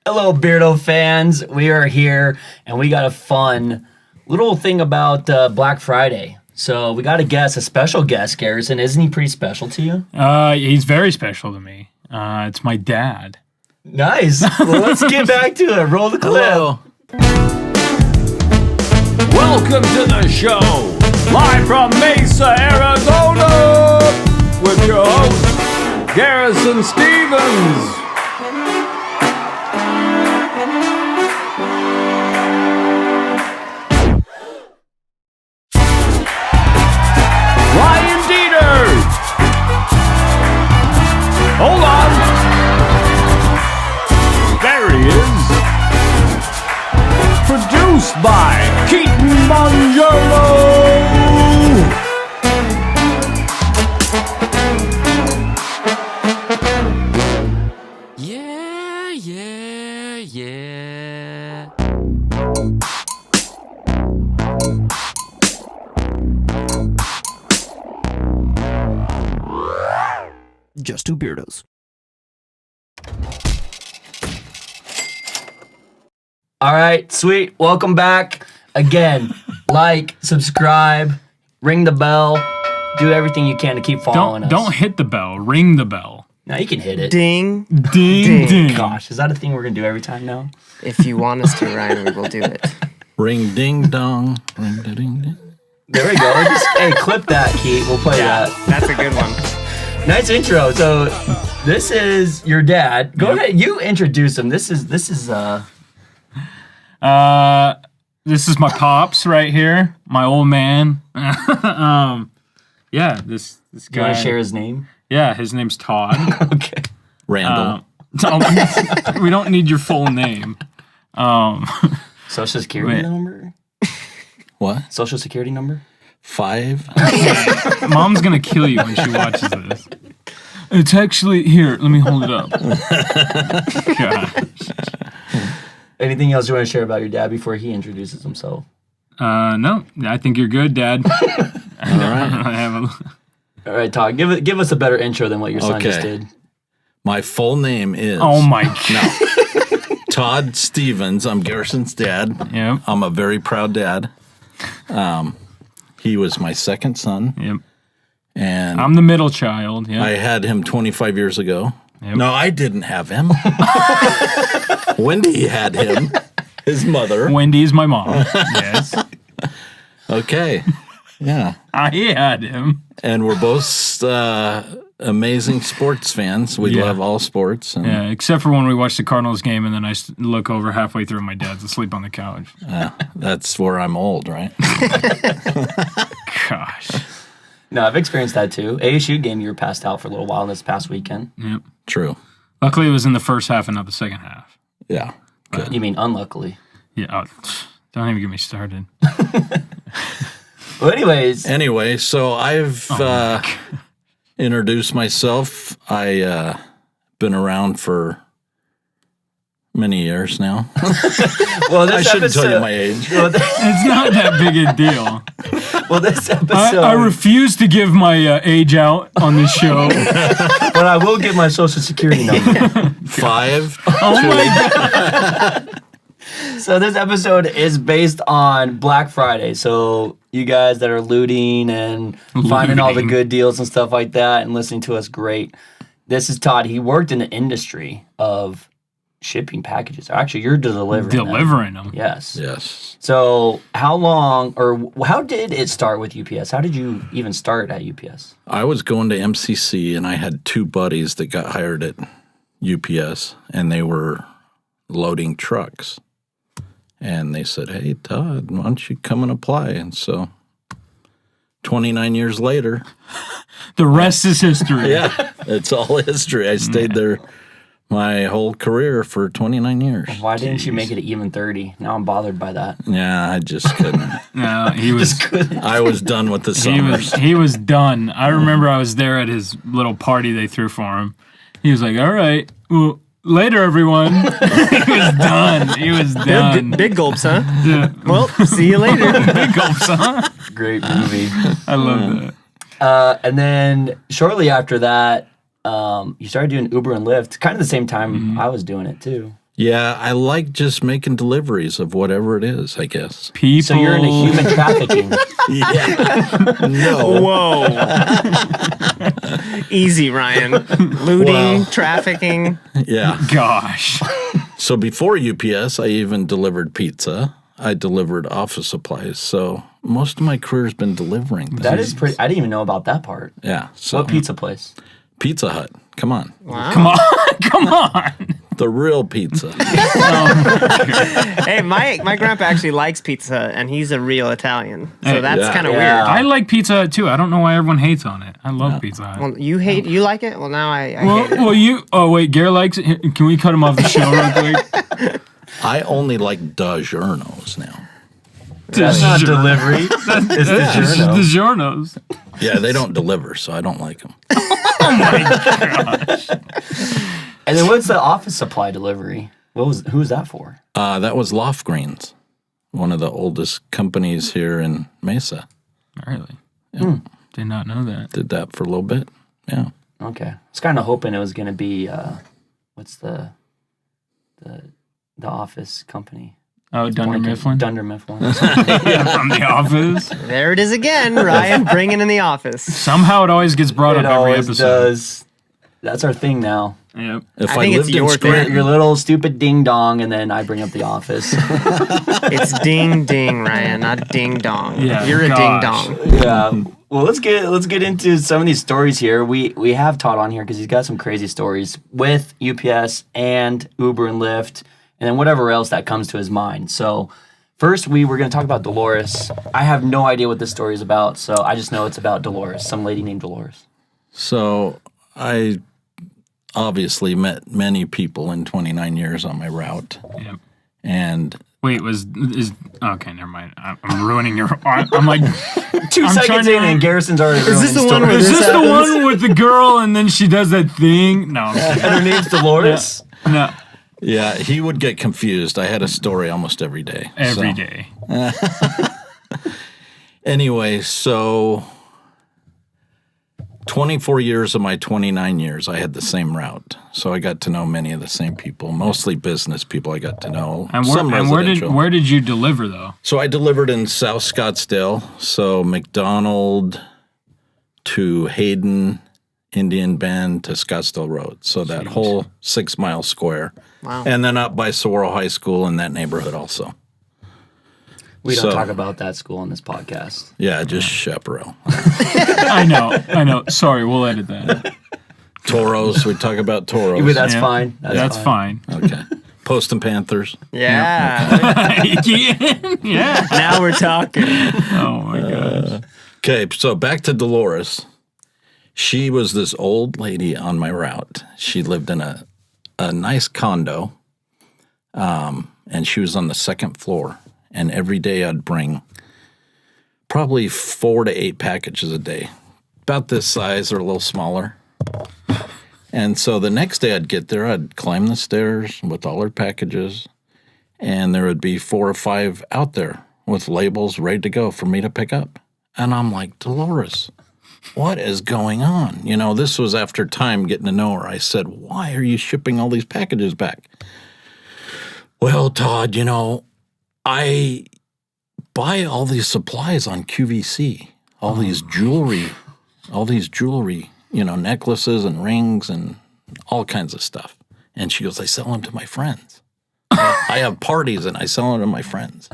Hello, Beardo fans. We are here, and we got a fun little thing about Black Friday. So we got a special guest, Garrison. Isn't he pretty special to you? He's very special to me. It's my dad. Nice. Well, let's get back to it. Roll the clip. Hello. Welcome to the show, live from Mesa, Arizona, with your host, Garrison Stevens. Ryan Dieter. Hold on. There he is. Produced by Keaton Mangiolo. Yeah. Just two Beardos. All right, sweet. Welcome back. Again, like, subscribe, ring the bell, do everything you can to keep following us. Don't hit the bell. Ring the bell. Now you can hit it. Ding. Ding, ding. Gosh, is that a thing we're going to do every time now? If you want us to, Ryan, we will do it. Ring ding dong. Ring da ding ding. There we go. Hey, clip that, Keith. We'll play that. That's a good one. Nice intro. So this is your dad. Go ahead. You introduce him. This is This is my pops right here. My old man. Yeah, this Do you guy. want to share his name? Yeah, his name's Todd. Okay. Randall. We don't need your full name. Social security Wait. number? What? Social security number? 5? Mom's gonna kill you when she watches this. It's actually here. Let me hold it up. God. Anything else you want to share about your dad before he introduces himself? No, I think you're good, Dad. All All right, Todd, give us a better intro than what your son just Okay. did. My full name is Oh my God. Todd Stevens. I'm Garrison's dad. Yep. I'm a very proud dad. He was my second son, Yep. and I'm the middle child. Yeah. I had him 25 years ago. Yep. No, I didn't have him. Wendy had him, his mother. Wendy's my mom. Yes. Okay. Yeah. I had him. And we're both amazing sports fans. We Yeah. love all sports. And Yeah, except for when we watch the Cardinals game and then I look over halfway through and my dad's asleep on the couch. that's where I'm old, right? Gosh. No, I've experienced that too. ASU game, you were passed out for a little while this past weekend. Yep. True. Luckily, it was in the first half and not the second half. Yeah. Good. You mean unluckily. Yeah. Don't even get me started. Well, anyways, Anyway, so I've introduced myself. I been around for many years now. well, I this shouldn't tell you episode- my age. Well, It's not that big a deal. this episode, I refuse to give my age out on this show. but I will get my social security number. 5. Oh my God. So this episode is based on Black Friday. So you guys that are looting and finding all the Looting. good deals and stuff like that and listening to us, great. This is Todd. He worked in the industry of shipping packages. Actually, you're delivering them. Delivering them. Yes. Yes. So how did it start with UPS? How did you even start at UPS? I was going to MCC, and I had 2 buddies that got hired at UPS, and they were loading trucks. And they said, "Hey, Todd, why don't you come and apply?" And so 29 years later, The rest is history. yeah, it's all history. I stayed there my whole career for 29 years. Why didn't you make it even 30? Now I'm bothered by that. Yeah, I just couldn't. No, he was. Just couldn't. I was done with the summers. He was done. I remember I was there at his little party they threw for him. He was like, "All right, well, later, everyone." He was done. He was done. Big gulps, huh? Yeah. Well, see you later. Big gulps, huh? Great movie. I love that. And then shortly after that, you started doing Uber and Lyft, kind of the same time I was doing it too. Yeah, I like just making deliveries of whatever it is, I guess. People. So you're into human trafficking. Yeah. No. Whoa. Easy, Ryan. Looting, Well. trafficking. Yeah. Gosh. So before UPS, I even delivered pizza. I delivered office supplies. So most of my career's been delivering things. That is pretty. I didn't even know about that part. Yeah. So What pizza place? Pizza Hut. Come on. Wow. Come on. Come on. The real pizza. Hey, my grandpa actually likes pizza, and he's a real Italian. So that's Yeah. kind of Yeah. weird. I like Pizza Hut too. I don't know why everyone hates on it. I love Pizza Hut. Well, you like it? Well, now I Well, hate it. well, you. Oh wait, Gare likes it. Here, can we cut him off the show real quick? I only like DiGiorno's now. That's not delivery. It's DiGiorno. DiGiorno's. Yeah, they don't deliver, so I don't like them. And then what's the office supply delivery? Who was that for? That was Loft Greens, one of the oldest companies here in Mesa. Really? Did not know that. Did that for a little bit. Yeah. Okay, I was kind of hoping it was gonna be what's the office company? Oh, Dunder Mifflin. Dunder Mifflin. From The Office. There it is again, Ryan bringing in the office. Somehow it always gets brought It up every always episode. does. That's our thing now. Yep. If I I, think it's lived in your thing. Scranton, Your little stupid ding dong, and then I bring up the office. It's ding ding, Ryan, not ding dong. Yeah, You're a ding gosh. dong. Yeah. Well, let's get into some of these stories here. We have Todd on here because he's got some crazy stories with UPS and Uber and Lyft, and then whatever else that comes to his mind. So first, we were going to talk about Dolores. I have no idea what this story is about, so I just know it's about Dolores, some lady named Dolores. so I obviously met many people in 29 years on my route. Yep. And Wait, okay? Never mind. I'm ruining your. I'm like, 2 I'm trying seconds to- in, and Garrison's already Is this ruining the one stories. where is this this the happens? one with the girl and then she does that thing? No, I'm kidding. And her name's Dolores? No, yeah, he would get confused. I had a story almost every day. every So, day. Anyway, so 24 years of my 29 years, I had the same route. So I got to know many of the same people, mostly business people I got to know. And some residential. where did you deliver though? So I delivered in South Scottsdale, so McDonald to Hayden, Indian Bend to Scottsdale Road. So that whole 6 mile square. Wow. And then up by Saguaro High School in that neighborhood also. We don't So- talk about that school on this podcast. Yeah, just chaparral. I know. Sorry, we'll edit that. Toros, we talk about toros. But that's Yeah. fine. That's fine. Okay. Post and Panthers. Yeah. Yeah. Now we're talking. Oh my gosh. Okay, so back to Dolores. She was this old lady on my route. She lived in a nice condo, and she was on the second floor. And every day I'd bring probably 4 to 8 packages a day, about this size or a little smaller. And so the next day I'd get there, I'd climb the stairs with all her packages, and there would be 4 or 5 out there with labels ready to go for me to pick up. And I'm like, Dolores, what is going on? You know, this was after time getting to know her. I said, why are you shipping all these packages back? Well, Todd, you know, I buy all these supplies on QVC, all these jewelry, you know, necklaces and rings and all kinds of stuff. And she goes, I sell them to my friends. I have parties and I sell them to my friends.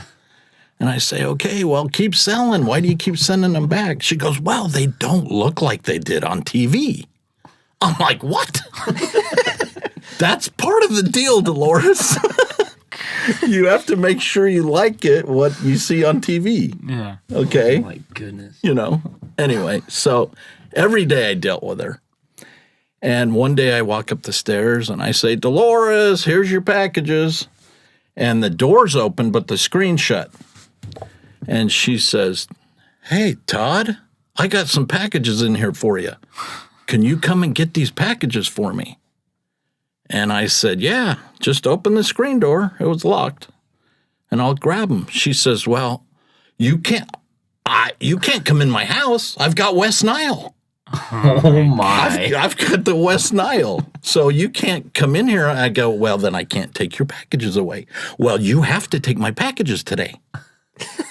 And I say, okay, well, keep selling. Why do you keep sending them back? She goes, well, they don't look like they did on TV. I'm like, what? That's part of the deal, Dolores. You have to make sure you like it, what you see on TV. Yeah. Okay? Oh my goodness. You know? Anyway, so every day I dealt with her. And one day I walk up the stairs and I say, Dolores, here's your packages. And the door's open, but the screen's shut. And she says, hey, Todd, I got some packages in here for you. Can you come and get these packages for me? And I said, yeah, just open the screen door. It was locked. And I'll grab them. She says, well, you can't come in my house. I've got West Nile. Oh my. I've got the West Nile, so you can't come in here. I go, well, then I can't take your packages away. Well, you have to take my packages today.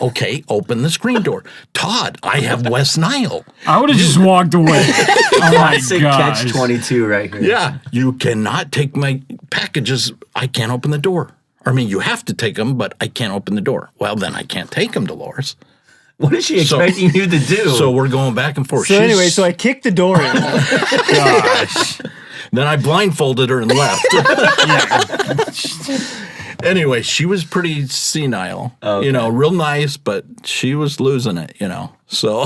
Okay, open the screen door. Todd, I have West Nile. I would have just walked away. Oh my Classic gosh. catch-22 right here. Yeah, you cannot take my packages. I can't open the door. I mean, you have to take them, but I can't open the door. Well, then I can't take them, Dolores. What is she expecting you to do? So we're going back and forth. So anyway, so I kicked the door in. Gosh. Then I blindfolded her and left. Anyway, she was pretty senile. Okay. You know, real nice, but she was losing it, you know. So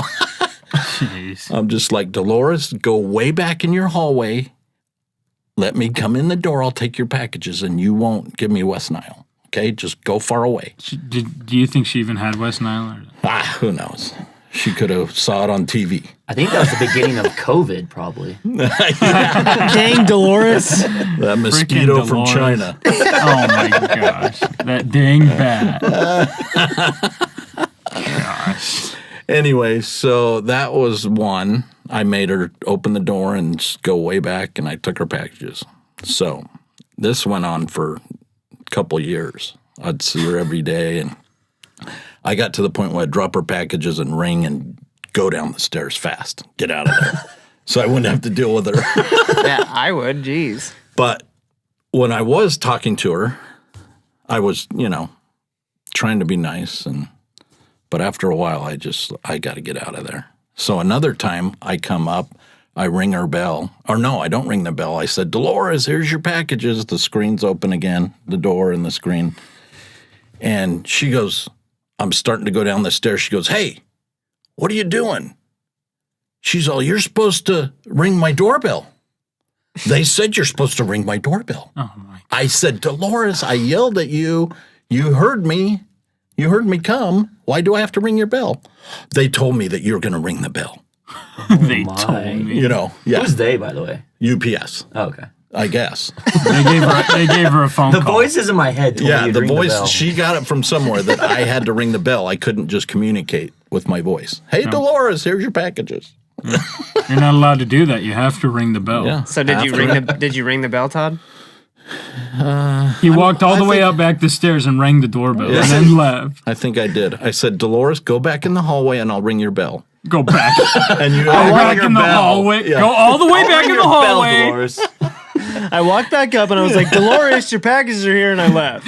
Jeez. I'm just like, Dolores, go way back in your hallway. Let me come in the door. I'll take your packages, and you won't give me West Nile. Okay? Just go far away. Do you think she even had West Nile? Or? Who knows? She could have saw it on TV. I think that was the beginning of COVID, probably. Dang, Dolores. That mosquito from Dolores. China. Oh my gosh. That dang bat. Gosh. Anyway, so that was one. I made her open the door and just go way back, and I took her packages. So this went on for a couple years. I'd see her every day, and I got to the point where I'd drop her packages and ring and go down the stairs fast, get out of there, so I wouldn't have to deal with her. Yeah, I would. Jeez. But when I was talking to her, I was, you know, trying to be nice, but after a while, I got to get out of there. So another time I come up, I ring her bell. Or no, I don't ring the bell. I said, Dolores, here's your packages. The screen's open again, the door and the screen. And she goes, I'm starting to go down the stairs. She goes, hey, what are you doing? She's all, you're supposed to ring my doorbell. They said you're supposed to ring my doorbell. Oh my. I said, Dolores, I yelled at you. You heard me. You heard me come. Why do I have to ring your bell? They told me that you're going to ring the bell. They my. told me. You know, yeah. Who's they, by the way? UPS, Oh, okay. I guess. They gave her a phone The call. voices in my head told me Yeah, you'd the ring voice, bell. she got it from somewhere that I had to ring the bell. I couldn't just communicate with my voice. Hey, Dolores, here's your packages. You're not allowed to do that. You have to ring the bell. Yeah. So did you ring the bell, Todd? He walked all the way up back the stairs and rang the doorbell and then left. I think I did. I said, Dolores, go back in the hallway and I'll ring your bell. Go back. And you Go back in the hallway. Yeah. Go all the way back in the Bell, hallway. Dolores. I walked back up and I was like, Dolores, your packages are here, and I left.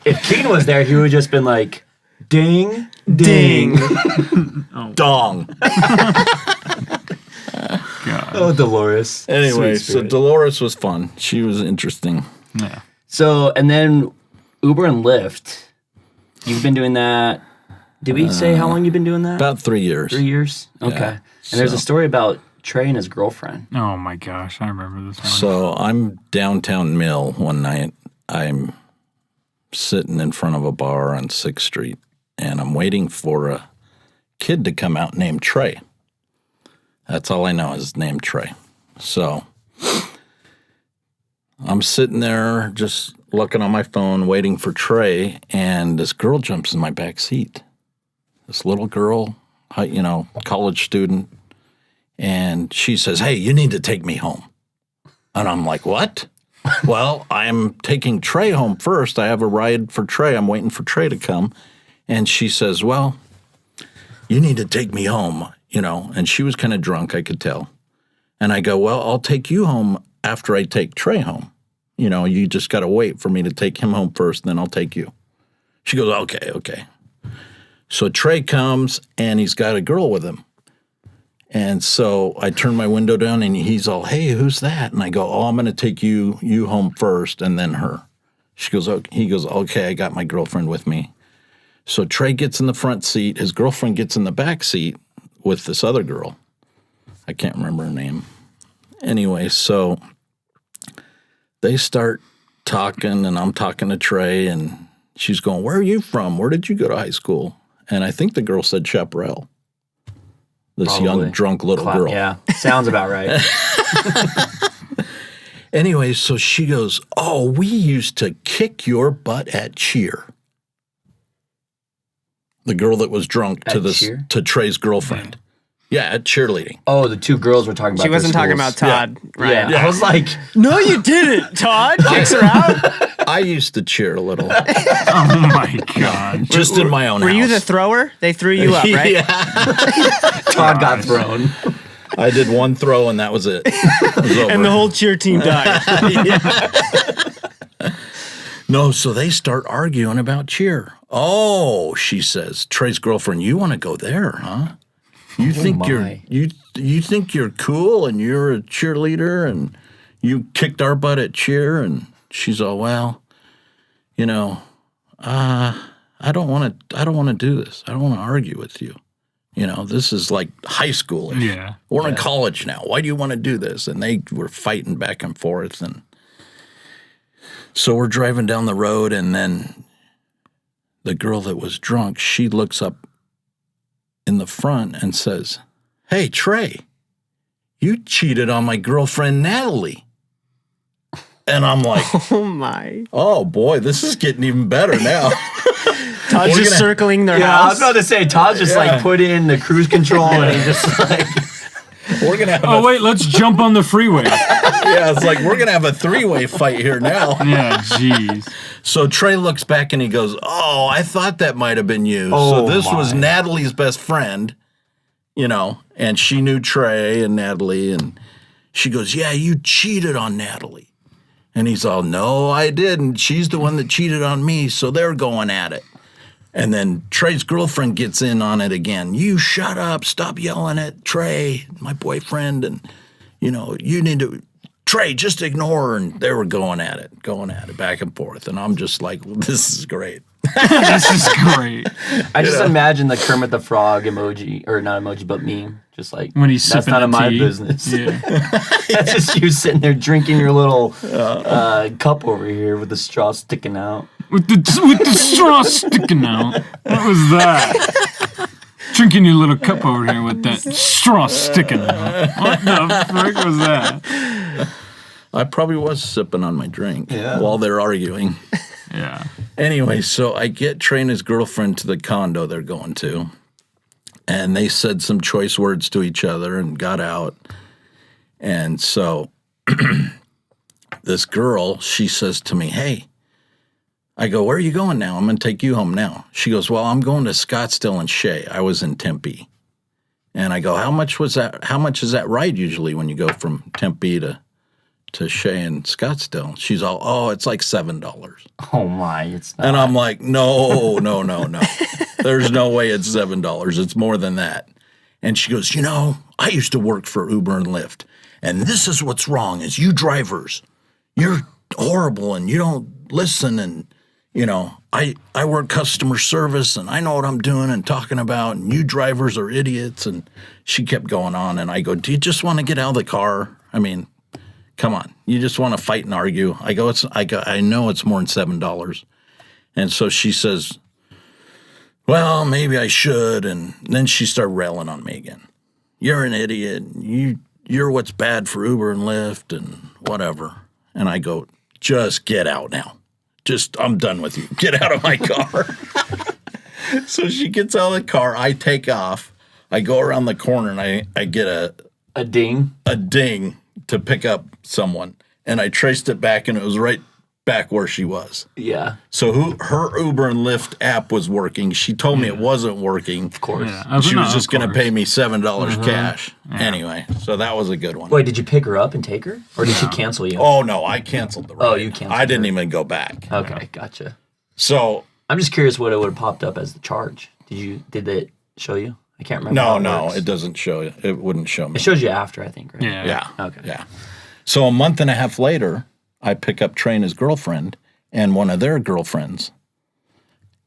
If Keen was there, he would have just been like, ding, ding. Dong. God. Oh, Dolores. Anyway, Sweet so spirit. Dolores was fun. She was interesting. Yeah. So, and then Uber and Lyft. You've been doing that. Did we say how long you've been doing that? About 3 years. 3 years? Okay. Yeah, And there's a so- story about Trey and his girlfriend. Oh my gosh, I remember this one. So I'm downtown Mill one night. I'm sitting in front of a bar on 6th Street, and I'm waiting for a kid to come out named Trey. That's all I know is named Trey. So I'm sitting there just looking on my phone, waiting for Trey, and this girl jumps in my back seat. This little girl, you know, college student, and she says, hey, you need to take me home. And I'm like, what? Well, I'm taking Trey home first. I have a ride for Trey. I'm waiting for Trey to come. And she says, well, you need to take me home, you know. And she was kind of drunk, I could tell. And I go, well, I'll take you home after I take Trey home. You know, you just got to wait for me to take him home first, then I'll take you. She goes, okay. So Trey comes, and he's got a girl with him. And so I turn my window down, and he's all, hey, who's that? And I go, oh, I'm going to take you home first, and then her. She goes, okay. He goes, okay, I got my girlfriend with me. So Trey gets in the front seat. His girlfriend gets in the back seat with this other girl. I can't remember her name. Anyway, so they start talking, and I'm talking to Trey, and she's going, where are you from? Where did you go to high school? And I think the girl said Chaparral. This Probably. young, drunk little girl. Yeah, sounds about right. Anyway, so she goes, oh, we used to kick your butt at cheer. The girl that was drunk At cheer? to Trey's girlfriend. Yeah, at cheerleading. Oh, the two girls were talking about. She wasn't their talking schools. about Todd, right? Yeah. I was like, No, you didn't. Todd kicks her out. I used to cheer a little, Oh my god. just in my own Were house. you the thrower? They threw you up, right? Yeah. Todd got thrown. I did one throw and that was it. It was over. And the whole cheer team died. No, so they start arguing about cheer. Oh, she says, Trey's girlfriend, you want to go there, huh? You think my. you think you're cool and you're a cheerleader and you kicked our butt at cheer, and she's all, well, you know, I don't want to do this. I don't want to argue with you. You know, this is like high schoolish. Yeah. We're in college now. Why do you want to do this? And they were fighting back and forth, and so we're driving down the road, and then the girl that was drunk, she looks up in the front and says, "Hey, Trey, you cheated on my girlfriend, Natalie." And I'm like, Oh my. oh boy, this is getting even better now. Todd's just circling their Yeah, I was house. about to say, Todd just like put in the cruise control and he just like, We're going to have Oh wait, let's jump on the freeway. yeah, it's like we're going to have a three-way fight here now. Yeah, jeez. So Trey looks back and he goes, "Oh, I thought that might have been you." Oh, so this was my. Natalie's best friend, you know, and she knew Trey and Natalie, and she goes, "Yeah, you cheated on Natalie." And he's all, "No, I didn't. She's the one that cheated on me." So they're going at it. And then Trey's girlfriend gets in on it again. "You shut up. Stop yelling at Trey, my boyfriend. And, you know, you need to, Trey, just ignore her." And they were going at it, back and forth. And I'm just like, well, this is great. This is great. I just imagine the Kermit the Frog emoji, or not emoji, but meme. Just like, When he's that's sipping none of the my tea. business. Yeah. That's just you sitting there drinking your little cup over here with the straw sticking out. With the straw sticking out. What was that? Drinking your little cup over here with that straw sticking out. What the frick was that? I probably was sipping on my drink Yeah. while they're arguing. Yeah. Anyway, so I get Trey and his girlfriend to the condo they're going to, and they said some choice words to each other and got out. And so this girl, she says to me, "Hey," I go, "Where are you going now? I'm going to take you home now." She goes, "Well, I'm going to Scottsdale and Shea. I was in Tempe." And I go, "How much was that? How much is that ride usually when you go from Tempe to Shea and Scottsdale?" She's all, "Oh, it's like $7." Oh my, it's not. And I'm like, no. There's no way it's $7. It's more than that. And she goes, "You know, I used to work for Uber and Lyft, and this is what's wrong is you drivers, you're horrible and you don't listen, and, you know, I work customer service and I know what I'm doing and talking about, and you drivers are idiots." And she kept going on, and I go, "Do you just want to get out of the car? I mean, come on, you just want to fight and argue." I go, I know it's more than $7. And so she says, "Well, maybe I should." And then she started railing on me again. "You're an idiot. You're what's bad for Uber and Lyft and whatever." And I go, "Just get out now. I'm done with you. Get out of my car." So she gets out of the car. I take off. I go around the corner and I get a ding. a ding to pick up someone, and I traced it back, and it was right back where she was. Yeah, So her Uber and Lyft app was working. She told me it wasn't working. of course. Yeah. She was just going to Of pay me $7 cash. Anyway, so that was a good one. Wait, did you pick her up and take her, or did she cancel you? Oh no, I canceled the ride. Oh, you canceled I didn't her. even go back. Okay, gotcha. So I'm just curious what it would have popped up as the charge. Did it show you? I can't remember. how no, works. it doesn't show you. It wouldn't show me. It shows you after, I think, right? Yeah. Yeah. Okay. Yeah. So a month and a half later, I pick up Trey and his girlfriend and one of their girlfriends,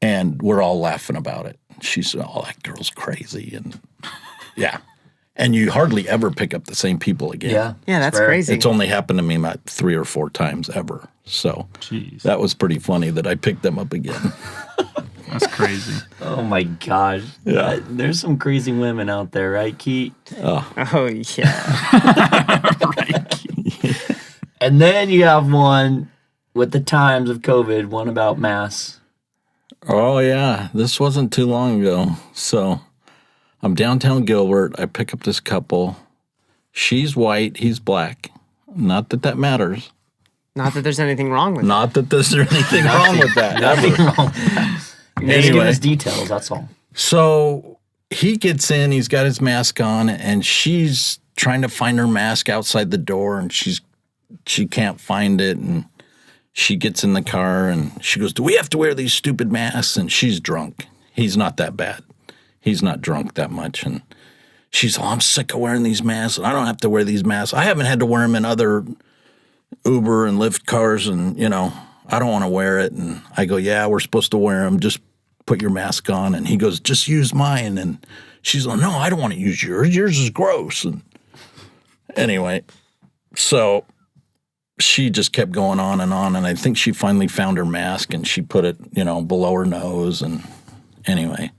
and we're all laughing about it. She said, "Oh, that girl's crazy," and yeah. And you hardly ever pick up the same people again. Yeah. Yeah, it's that's rare. crazy. It's only happened to me about 3 or 4 times ever. So Jeez. that was pretty funny that I picked them up again. That's crazy. Oh my gosh. Yeah. There's some crazy women out there, right, Keith? Oh, yeah. And then you have one with the times of COVID, one about masks. Oh, yeah. This wasn't too long ago. So I'm downtown Gilbert. I pick up this couple. She's white. He's black. Not that that matters. Not that there's anything wrong with it. Not that there's anything wrong with that. Nothing wrong with that. Just give us details, that's all. So he gets in, he's got his mask on, and she's trying to find her mask outside the door, and she can't find it, and she gets in the car, and she goes, do we have to wear these stupid masks? And she's drunk. He's not that bad. He's not drunk that much, and she's, I'm sick of wearing these masks, and I don't have to wear these masks. I haven't had to wear them in other Uber and Lyft cars, and, I don't want to wear it. And I go, yeah, we're supposed to wear them. Just put your mask on. And he goes, just use mine. And she's like, no, I don't want to use yours. Yours is gross. And anyway, so she just kept going on. And I think she finally found her mask and she put it, below her nose. And anyway,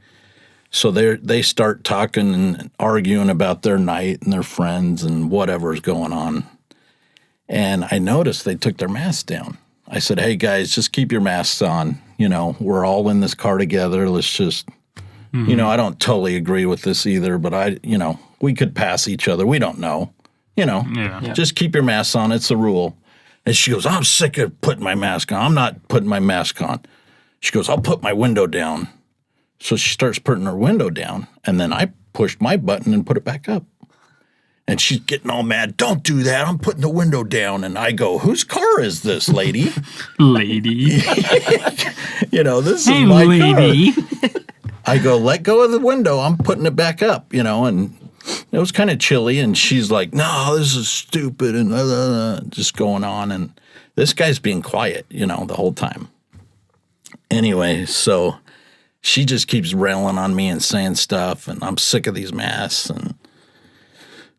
so they start talking and arguing about their night and their friends and whatever's going on. And I noticed they took their masks down. I said, hey, guys, just keep your masks on. We're all in this car together. Let's just, I don't totally agree with this either, but we could pass each other. We don't know. Just keep your masks on. It's a rule. And she goes, I'm sick of putting my mask on. I'm not putting my mask on. She goes, I'll put my window down. So she starts putting her window down, and then I pushed my button and put it back up. And she's getting all mad. Don't do that. I'm putting the window down. And I go, whose car is this, lady? Lady. This is my lady. Car. I go, let go of the window. I'm putting it back up, and it was kind of chilly. And she's like, no, this is stupid. And just going on. And this guy's being quiet, the whole time. Anyway, so she just keeps railing on me and saying stuff. And I'm sick of these masks. And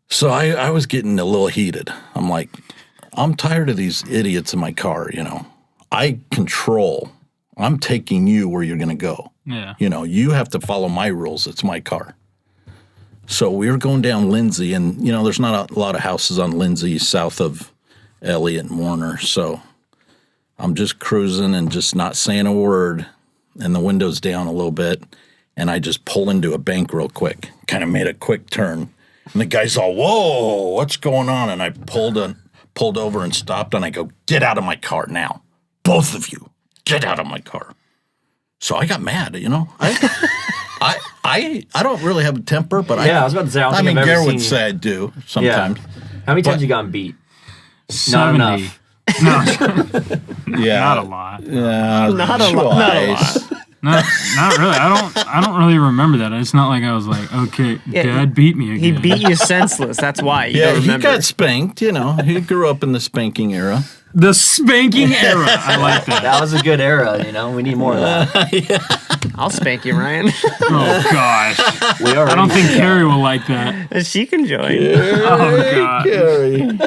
so I was getting a little heated. I'm like, I'm tired of these idiots in my car, I control. I'm taking you where you're going to go. Yeah. You have to follow my rules. It's my car. So we were going down Lindsay, and, there's not a lot of houses on Lindsay south of Elliott and Warner. So I'm just cruising and just not saying a word, and the window's down a little bit, and I just pull into a bank real quick, kind of made a quick turn. And the guy's all, whoa, what's going on? And I pulled over and stopped, and I go, get out of my car now. Both of you, get out of my car. So I got mad, I don't really have a temper, but I was about to say, I think I've ever Garrett seen would say I do sometimes. Yeah. How many times you gotten beat? 70. Not enough. No. Yeah. Not a lot. Yeah, Not a lot. Not really. I don't really remember that. It's not like I was like, okay, Dad beat me again. He beat you senseless. That's why. You don't remember. He got spanked. He grew up in the spanking era. The spanking era. I like that. That was a good era, We need more of that. I'll spank you, Ryan. Oh, gosh. I don't think Carrie will like that. She can join. Oh, God. Carrie.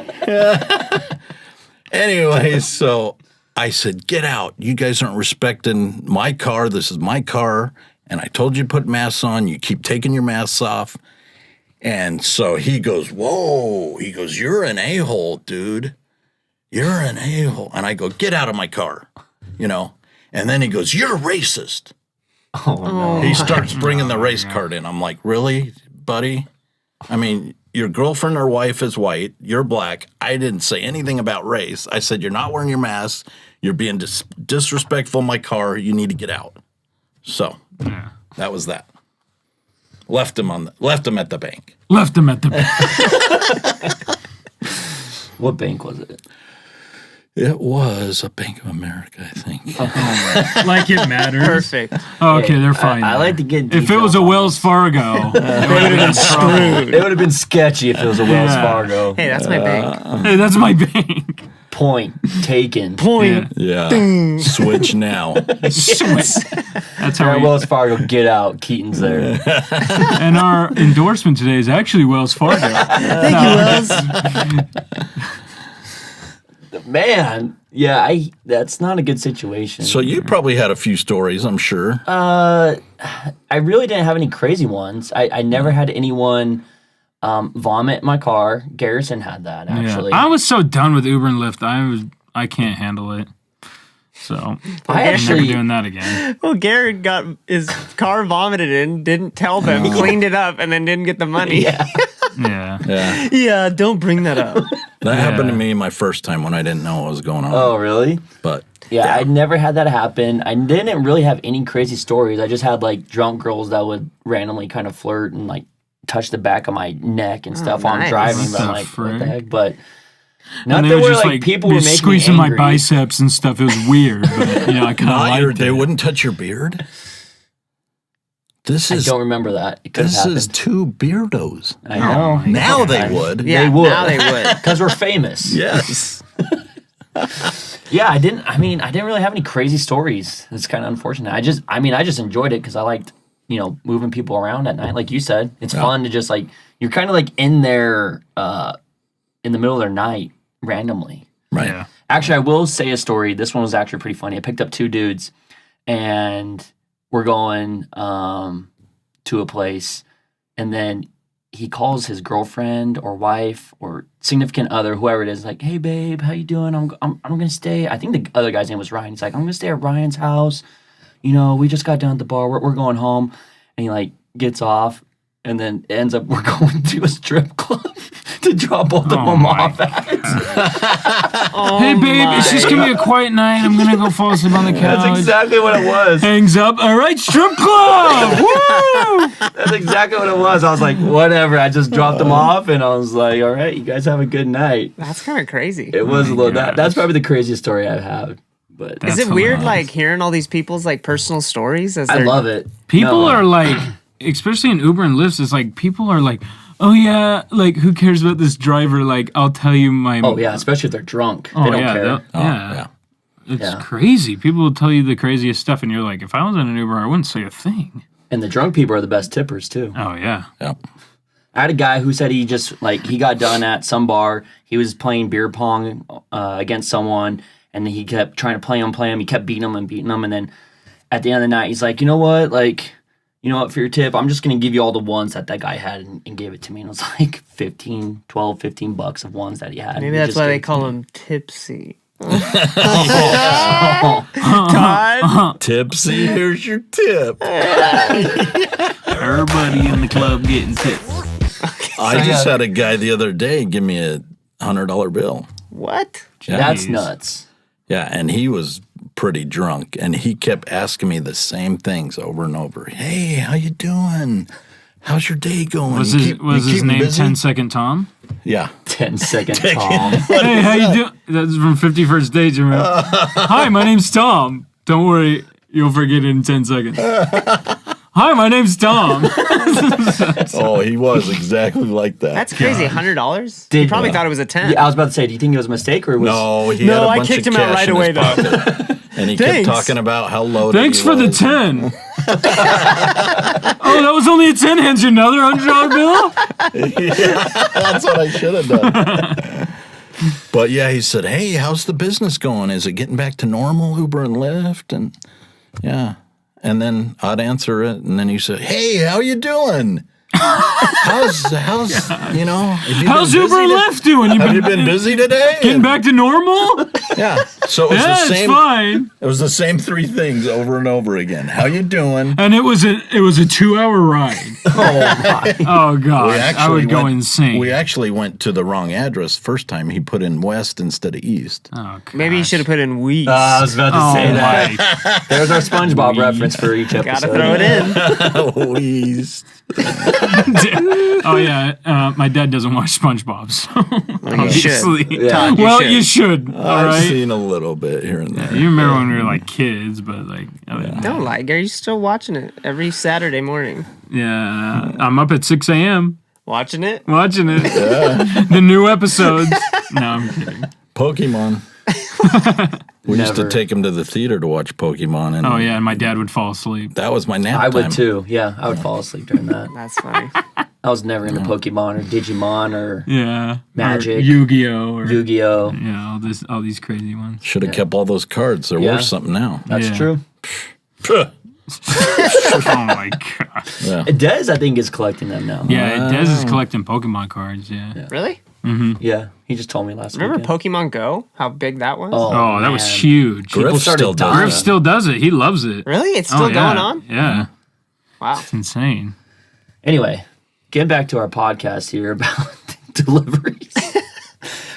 Anyway, so I said, get out. You guys aren't respecting my car. This is my car. And I told you to put masks on. You keep taking your masks off. And so he goes, whoa. He goes, you're an a-hole, dude. You're an a-hole. And I go, get out of my car, And then he goes, you're racist. Oh, no. He starts bringing the race card in. I'm like, really, buddy? I mean, your girlfriend or wife is white. You're black. I didn't say anything about race. I said, you're not wearing your mask. You're being disrespectful in my car. You need to get out. So that was that. Left him at the bank. Left him at the bank. What bank was it? It was a Bank of America, I think. Like it matters. Perfect. Oh, okay, they're fine. I like to get if it was a Wells Fargo, They would have been screwed. It would have been sketchy if it was a Wells Fargo. Hey, that's my bank. hey, that's my bank. Point taken. Point. Yeah. Switch now. That's how Wells Fargo, get out. Keaton's there. And our endorsement today is actually Wells Fargo. Thank you, Wells. Man, that's not a good situation. So you probably had a few stories, I'm sure. I really didn't have any crazy ones. I never had anyone vomit in my car. Garrison had that, actually. I was so done with Uber and Lyft. I can't handle it. So I I'm never actually doing that again. Well, Garrett got his car vomited in, didn't tell them, cleaned it up, and then didn't get the money. yeah. Yeah. Yeah. Yeah, don't bring that up. That happened to me my first time when I didn't know what was going on. Oh, really? But Yeah, I never had that happen. I didn't really have any crazy stories. I just had like drunk girls that would randomly kind of flirt and like touch the back of my neck and stuff while I'm nice. driving. But I'm What like, the what the frick? heck? But And not they that would we're just like people were be making squeezing me my angry. biceps and stuff. It was weird, but I kind of liked they it. wouldn't touch your beard? This I is don't remember that. It could have this happened. is two Beardos. I know. Now they would. Yeah, They would. now they would. Because we're famous. Yes. Yeah, I didn't really have any crazy stories. It's kind of unfortunate. I just enjoyed it because I liked, moving people around at night. Like you said, it's fun to just like, you're kind of like in there in the middle of their night randomly. Right. Yeah. Actually, I will say a story. This one was actually pretty funny. I picked up two dudes and we're going to a place, and then he calls his girlfriend or wife or significant other, whoever it is, like, "Hey, babe, how you doing? I'm gonna stay." I think the other guy's name was Ryan. He's like, "I'm gonna stay at Ryan's house. We just got done at the bar. We're going home." And he like gets off, and then ends up we're going to a strip club to drop both of them my off at. Hey, babe, it's just going to be a quiet night. I'm going to go fall asleep on the couch. That's exactly what it was. Hangs up. All right, strip club. Woo! That's exactly what it was. I was like, whatever. I just dropped them off, and I was like, all right, you guys have a good night. That's kind of crazy. It was a little. gosh. That's probably the craziest story I've had. But Is That's it weird, hilarious. like, hearing all these people's, like, personal stories? As I they're- love it. People No. are like, especially in Uber and Lyft, it's like people are like, oh yeah, like who cares about this driver? Like I'll tell you my. Oh yeah, especially if they're drunk. Oh, They don't yeah, care. they'll- yeah. Yeah. It's Yeah. crazy. People will tell you the craziest stuff, and you're like, if I was in an Uber, I wouldn't say a thing. And the drunk people are the best tippers too. Oh yeah. Yeah. I had a guy who said he just like he got done at some bar. He was playing beer pong against someone, and he kept trying to play him. He kept beating him, and then at the end of the night, he's like, you know what, for your tip, I'm just gonna give you all the ones that guy had, and gave it to me. And it was like $15 of ones that he had. Maybe He that's just why gave they it to call me. him tipsy. Todd? Tipsy, here's your tip. Everybody in the club getting tips. I just had a guy the other day give me a $100 bill. What? Yeah. That's Jeez. nuts. Yeah, and he was pretty drunk, and he kept asking me the same things over and over. Hey, how you doing? How's your day going? Was You his keep- you was his keep name busy?" 10-second Tom? Yeah. 10-second Tom. Hey, how you doing? That's from 51st Dates, remember? Hi, my name's Tom. Don't worry, you'll forget it in 10 seconds. Hi, my name's Tom. Oh, he was exactly like that. That's crazy. $100? Did- He probably thought it was a 10. Yeah, I was about to say, do you think it was a mistake or was No, he No, had a I bunch kicked of him out cash right in away, his though. pocket. And he Thanks. kept talking about how loaded Thanks he for the was. 10. Oh, that was only a 10. Hands you another $100 bill? That's what I should have done. But yeah, he said, "Hey, how's the business going? Is it getting back to normal, Uber and Lyft?" And yeah, and then I'd answer it, and then he said, "Hey, how you doing? How's have you How's been Uber busy and to- Lyft doing? Have you been busy today?" Getting back to normal? Yeah. So it was Yeah, the it's same. fine. It was the same three things over and over again. How you doing? And it was a 2-hour ride. Oh god, I would go insane. We actually went to the wrong address first time. He put in west instead of east. Oh, Maybe you should have put in we. I was about to Oh say that. my! There's our SpongeBob reference for each episode. Gotta throw it in. East. Oh yeah, my dad doesn't watch SpongeBob, so You should. obviously. Yeah. Todd, Well, should. you should. All I've right. seen a little bit here and there. You remember when we were like kids, but like, Don't lie, Gary. You're still watching it every Saturday morning. yeah, I'm up at 6 a.m. Watching it? watching it. The new episodes. No, I'm kidding. Pokemon. We used to Never. take him to the theater to watch Pokemon, and Oh yeah, and my dad would fall asleep. that was my nap I would time. too. Yeah, I would fall asleep during that. That's funny. I was never into Pokemon or Digimon or Yeah, Magic. or Yu-Gi-Oh, or Yu-Gi-Oh. yeah, all these crazy ones. Should have kept all those cards. They're Yeah. worth something now. That's Yeah. true. Oh my god. Yeah. Dez, I think, is collecting them now. Yeah, Dez is collecting Pokemon cards. Yeah. Really? Yeah. He just told me last Remember weekend. Pokemon Go? How big that was? Oh, that was man. huge. Griff started still dying. does Griff it. still does it. He loves it. Really? It's still Oh, yeah. going on? Yeah. Wow. It's insane. Anyway, getting back to our podcast here about deliveries.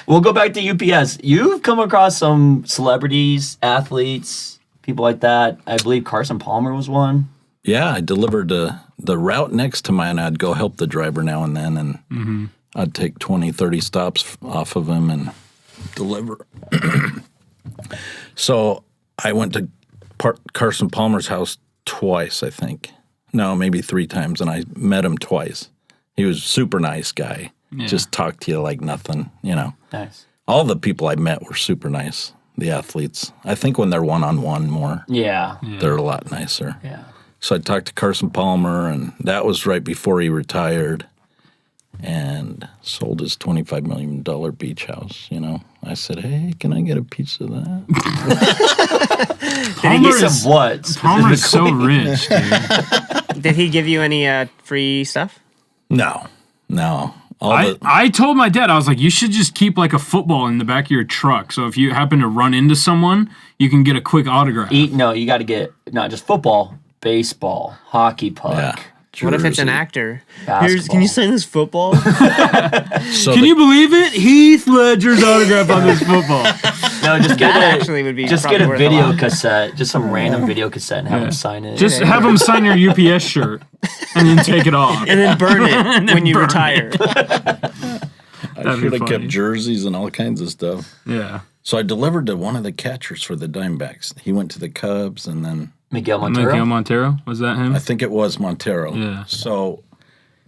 We'll go back to UPS. You've come across some celebrities, athletes, people like that. I believe Carson Palmer was one. Yeah, I delivered the route next to mine. I'd go help the driver now and then, and I'd take 20, 30 stops off of him and deliver. So I went to Carson Palmer's house twice, I think. No, maybe 3 times, and I met him twice. He was a super nice guy. Yeah. Just talked to you like nothing, you know. Nice. All the people I met were super nice, the athletes. I think when they're one-on-one more, Yeah. they're a lot nicer. Yeah. So I talked to Carson Palmer, and that was right before he retired and sold his $25 million beach house, you know. I said, hey, can I get a piece of that? Did he get some what? Palmer is so specifically? rich, dude. Did he give you any free stuff? No. I told my dad, I was like, you should just keep like a football in the back of your truck. So if you happen to run into someone, you can get a quick autograph. No, you got to get not just football, baseball, hockey puck. Yeah. What if it's an Jersey. actor? Basketball. Can you sign this football? So Can you believe it? Heath Ledger's autograph on this football. No, just get That a, actually would be just probably get a worth video lot. cassette, just some random video cassette, and have him sign it. Just have him sign your UPS shirt and then take it off. And then burn it when you burn retire. I That'd be should have funny. kept jerseys and all kinds of stuff. Yeah. So I delivered to one of the catchers for the Diamondbacks. He went to the Cubs, and then Miguel Montero. Miguel Montero, was that him? I think it was Montero. Yeah. So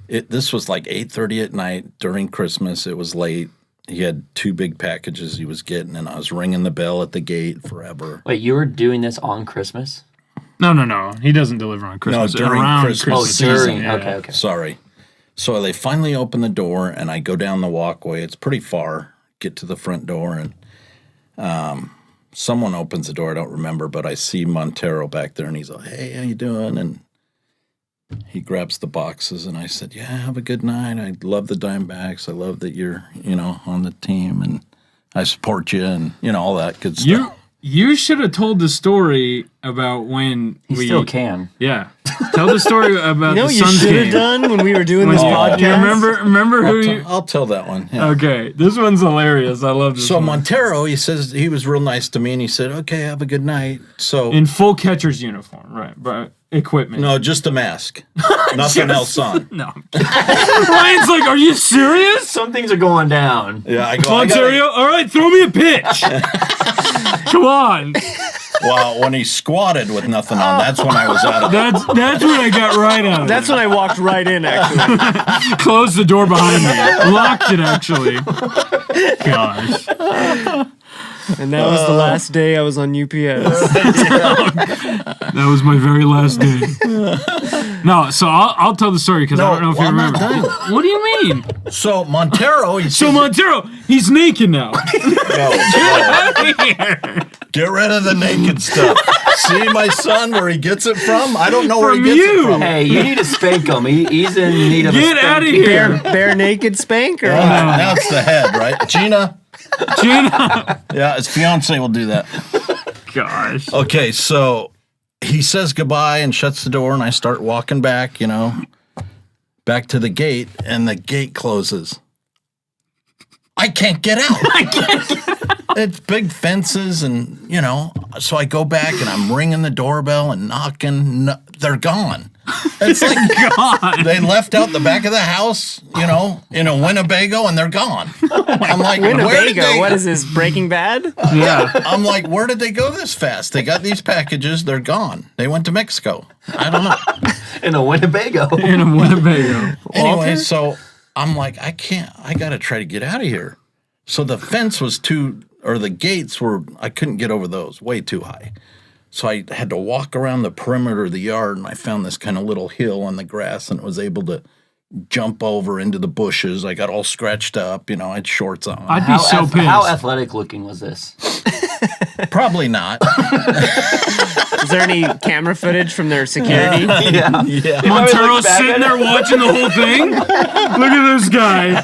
this was like 8:30 at night during Christmas. It was late. He had 2 big packages he was getting, and I was ringing the bell at the gate forever. Wait, you were doing this on Christmas? No. He doesn't deliver on Christmas. during Around Christmas. Oh, season. during. Yeah. Okay. Sorry. So they finally open the door, and I go down the walkway. It's pretty far. Get to the front door, and someone opens the door. I don't remember, but I see Montero back there, and he's like, hey, how you doing? And he grabs the boxes, and I said, yeah, have a good night. I love the Diamondbacks. I love that you're, on the team, and I support you, and, all that good stuff. You should have told the story about when He we still can. Yeah. Tell the story about You know the what you Suns should game. have done when we were doing this podcast? You remember who you I'll tell that one. Yeah. Okay, this one's hilarious. I love this So one. Montero, he says he was real nice to me, and he said, okay, have a good night. So In full catcher's uniform, right? But equipment. no, just a mask. Nothing else on. No. Ryan's like, are you serious? Some things are going down. Yeah, I go. Ontario, all right, throw me a pitch. Come on. Well, when he squatted with nothing on, that's when I was out of it. That's when I got right out of That's it. when I walked right in, actually. Closed the door behind me. Locked it, actually. Gosh. And that was the last day I was on UPS. That was my very last day. No, so I'll tell the story because I don't know if you I'm not remember. done. What do you mean? So Montero, he So says, Montero, he's naked now. get rid of the naked stuff. See my son, where he gets it from? I don't know where he From gets you. it from. Hey, you need to spank him. He's in need of Get a out of spanking. here. Bare naked spank or Now it's the head, right? Gina? Gina. Yeah, his fiance will do that. Gosh. Okay, so he says goodbye and shuts the door, and I start walking back, back to the gate, and the gate closes. I can't get out. It's big fences, and, so I go back, and I'm ringing the doorbell and knocking. No, they're gone. It's like God. they left out the back of the house, in a Winnebago, and they're gone. I'm like, where did Winnebago. they What is this, Breaking Bad? Yeah. I'm like, where did they go this fast? They got these packages. They're gone. They went to Mexico. I don't know. In a Winnebago. In a Winnebago. Anyway, so I'm like, I got to try to get out of here. So the fence was the gates were, I couldn't get over those, way too high. So I had to walk around the perimeter of the yard, and I found this kind of little hill on the grass, and was able to jump over into the bushes. I got all scratched up. I had shorts on. I'd be so pissed. How athletic looking was this? Probably not. Is there any camera footage from their security? Yeah. Yeah. Montero's sitting there watching the whole thing. Look at this guy.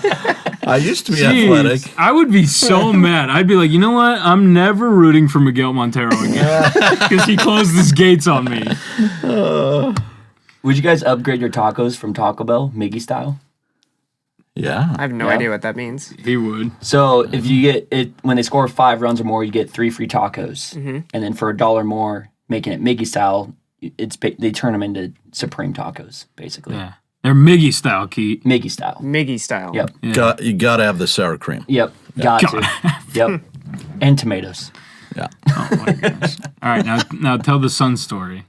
I used to be Jeez, athletic. I would be so mad. I'd be like, you know what? I'm never rooting for Miguel Montero again because he closed his gates on me. Would you guys upgrade your tacos from Taco Bell, Miggy style? Yeah. I have no Yeah. idea what that means. He would. So if you get it when they score 5 runs or more, you get 3 free tacos, and then for $1 more, making it Miggy style, they turn them into Supreme tacos, basically. Yeah. They're Miggy style, Keith. Miggy style. Miggy style. Yep. Yeah. You got to have the sour cream. Yep. Got to. Yep. And tomatoes. Yeah. Oh my gosh. All right, now tell the Sun story.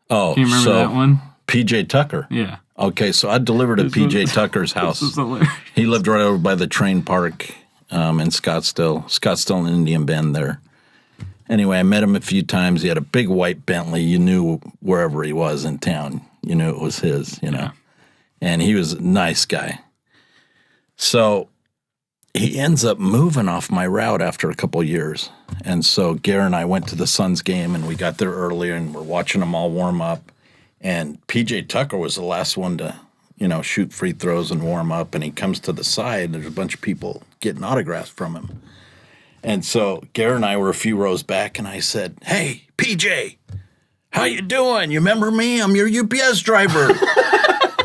Oh, Can you remember that one? PJ Tucker. Yeah. Okay, so I delivered at PJ Tucker's house. This is hilarious. He lived right over by the train park in Scottsdale and Indian Bend there. Anyway, I met him a few times. He had a big white Bentley. You knew wherever he was in town, you knew it was his, Yeah. And he was a nice guy. So he ends up moving off my route after a couple of years. And so Gare and I went to the Suns game, and we got there earlier, and we're watching them all warm up. And PJ Tucker was the last one to, shoot free throws and warm up. And he comes to the side. There's a bunch of people getting autographs from him. And so Gare and I were a few rows back, and I said, "Hey, PJ, how you doing? You remember me? I'm your UPS driver."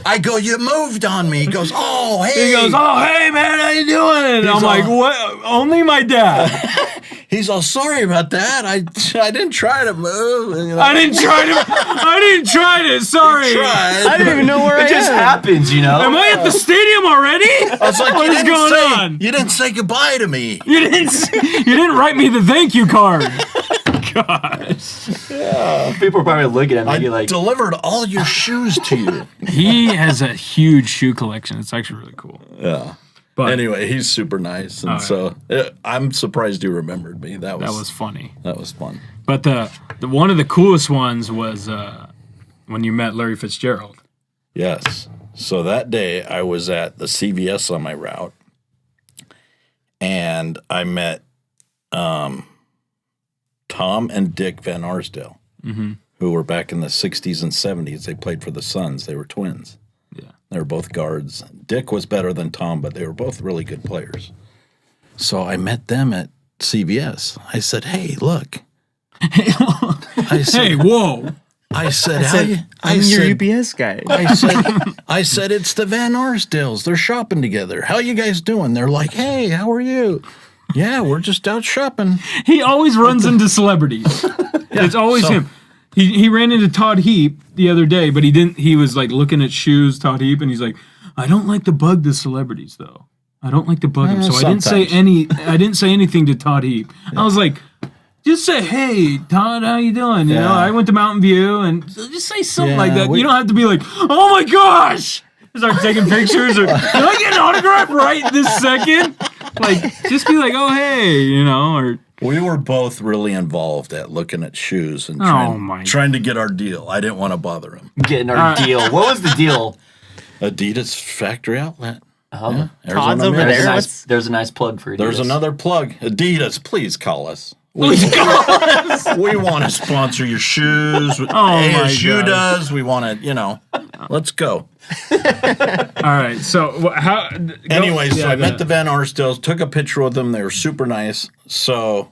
I go, "You moved on me." He goes, "Oh, hey." He goes, "Oh, hey, man, how you doing?" I'm like, "What? Only my dad." He's all, "Sorry about that. I didn't try to move." I didn't try to. Sorry. Tried. I didn't even know where It just happens, you know? Am I at the stadium already? I was like, What is going on? You didn't say goodbye to me. You didn't write me the thank you card. Gosh. People are probably looking at me I like, delivered all your shoes to you. He has a huge shoe collection. It's actually really cool. Yeah. But Anyway, he's super nice, and so I'm surprised you remembered me. That that was funny. that was fun. But the one of the coolest ones was when you met Larry Fitzgerald. Yes. So that day I was at the CVS on my route, and I met Tom and Dick Van Arsdale, who were back in the 60s and 70s. They played for the Suns. They were twins. Yeah. They were both guards. Dick was better than Tom, but they were both really good players. So I met them at CVS. I said, "Hey, look." I said, Hey, whoa. I said, I'm your UPS guy. I said, "It's the Van Arsdales. They're shopping together. How you guys doing?" They're like, "Hey, how are you?" "Yeah, we're just out shopping." He always runs into celebrities. It's always him. He ran into Todd Heap the other day, but he didn't. He was like looking at shoes, Todd Heap, and he's like, "I don't like to bug the celebrities, though. I don't like to bug them." So I didn't say anything to Todd Heap. I was like, just say, "Hey, Todd, how you doing?" You know, I went to Mountain View, and just say something like that. You don't have to be like, "Oh my gosh!" Start taking pictures, or "Can I get an autograph right this second?" Like, just be like, "Oh hey," or. We were both really involved at looking at shoes and my trying to get our deal. I didn't want to bother him. getting our deal. What was the deal? Adidas factory outlet. Oh, Todd's over there's, there. there's a nice plug for you. There's another plug. Adidas, please call us. We want to sponsor your shoes. ASU does. We want to, let's go. All right. So how? Anyway, so I met the Van Arsdales, took a picture with them. They were super nice. So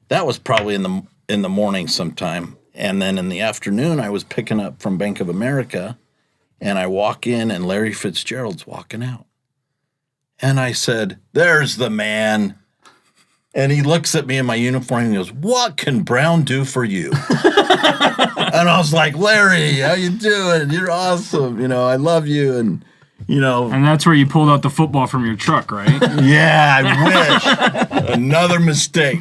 that was probably in the morning sometime. And then in the afternoon, I was picking up from Bank of America, and I walk in, and Larry Fitzgerald's walking out. And I said, "There's the man." And he looks at me in my uniform and he goes, "What can Brown do for you?" And I was like, "Larry, how you doing? You're awesome. I love you." And, And that's where you pulled out the football from your truck, right? yeah, I wish. Another mistake.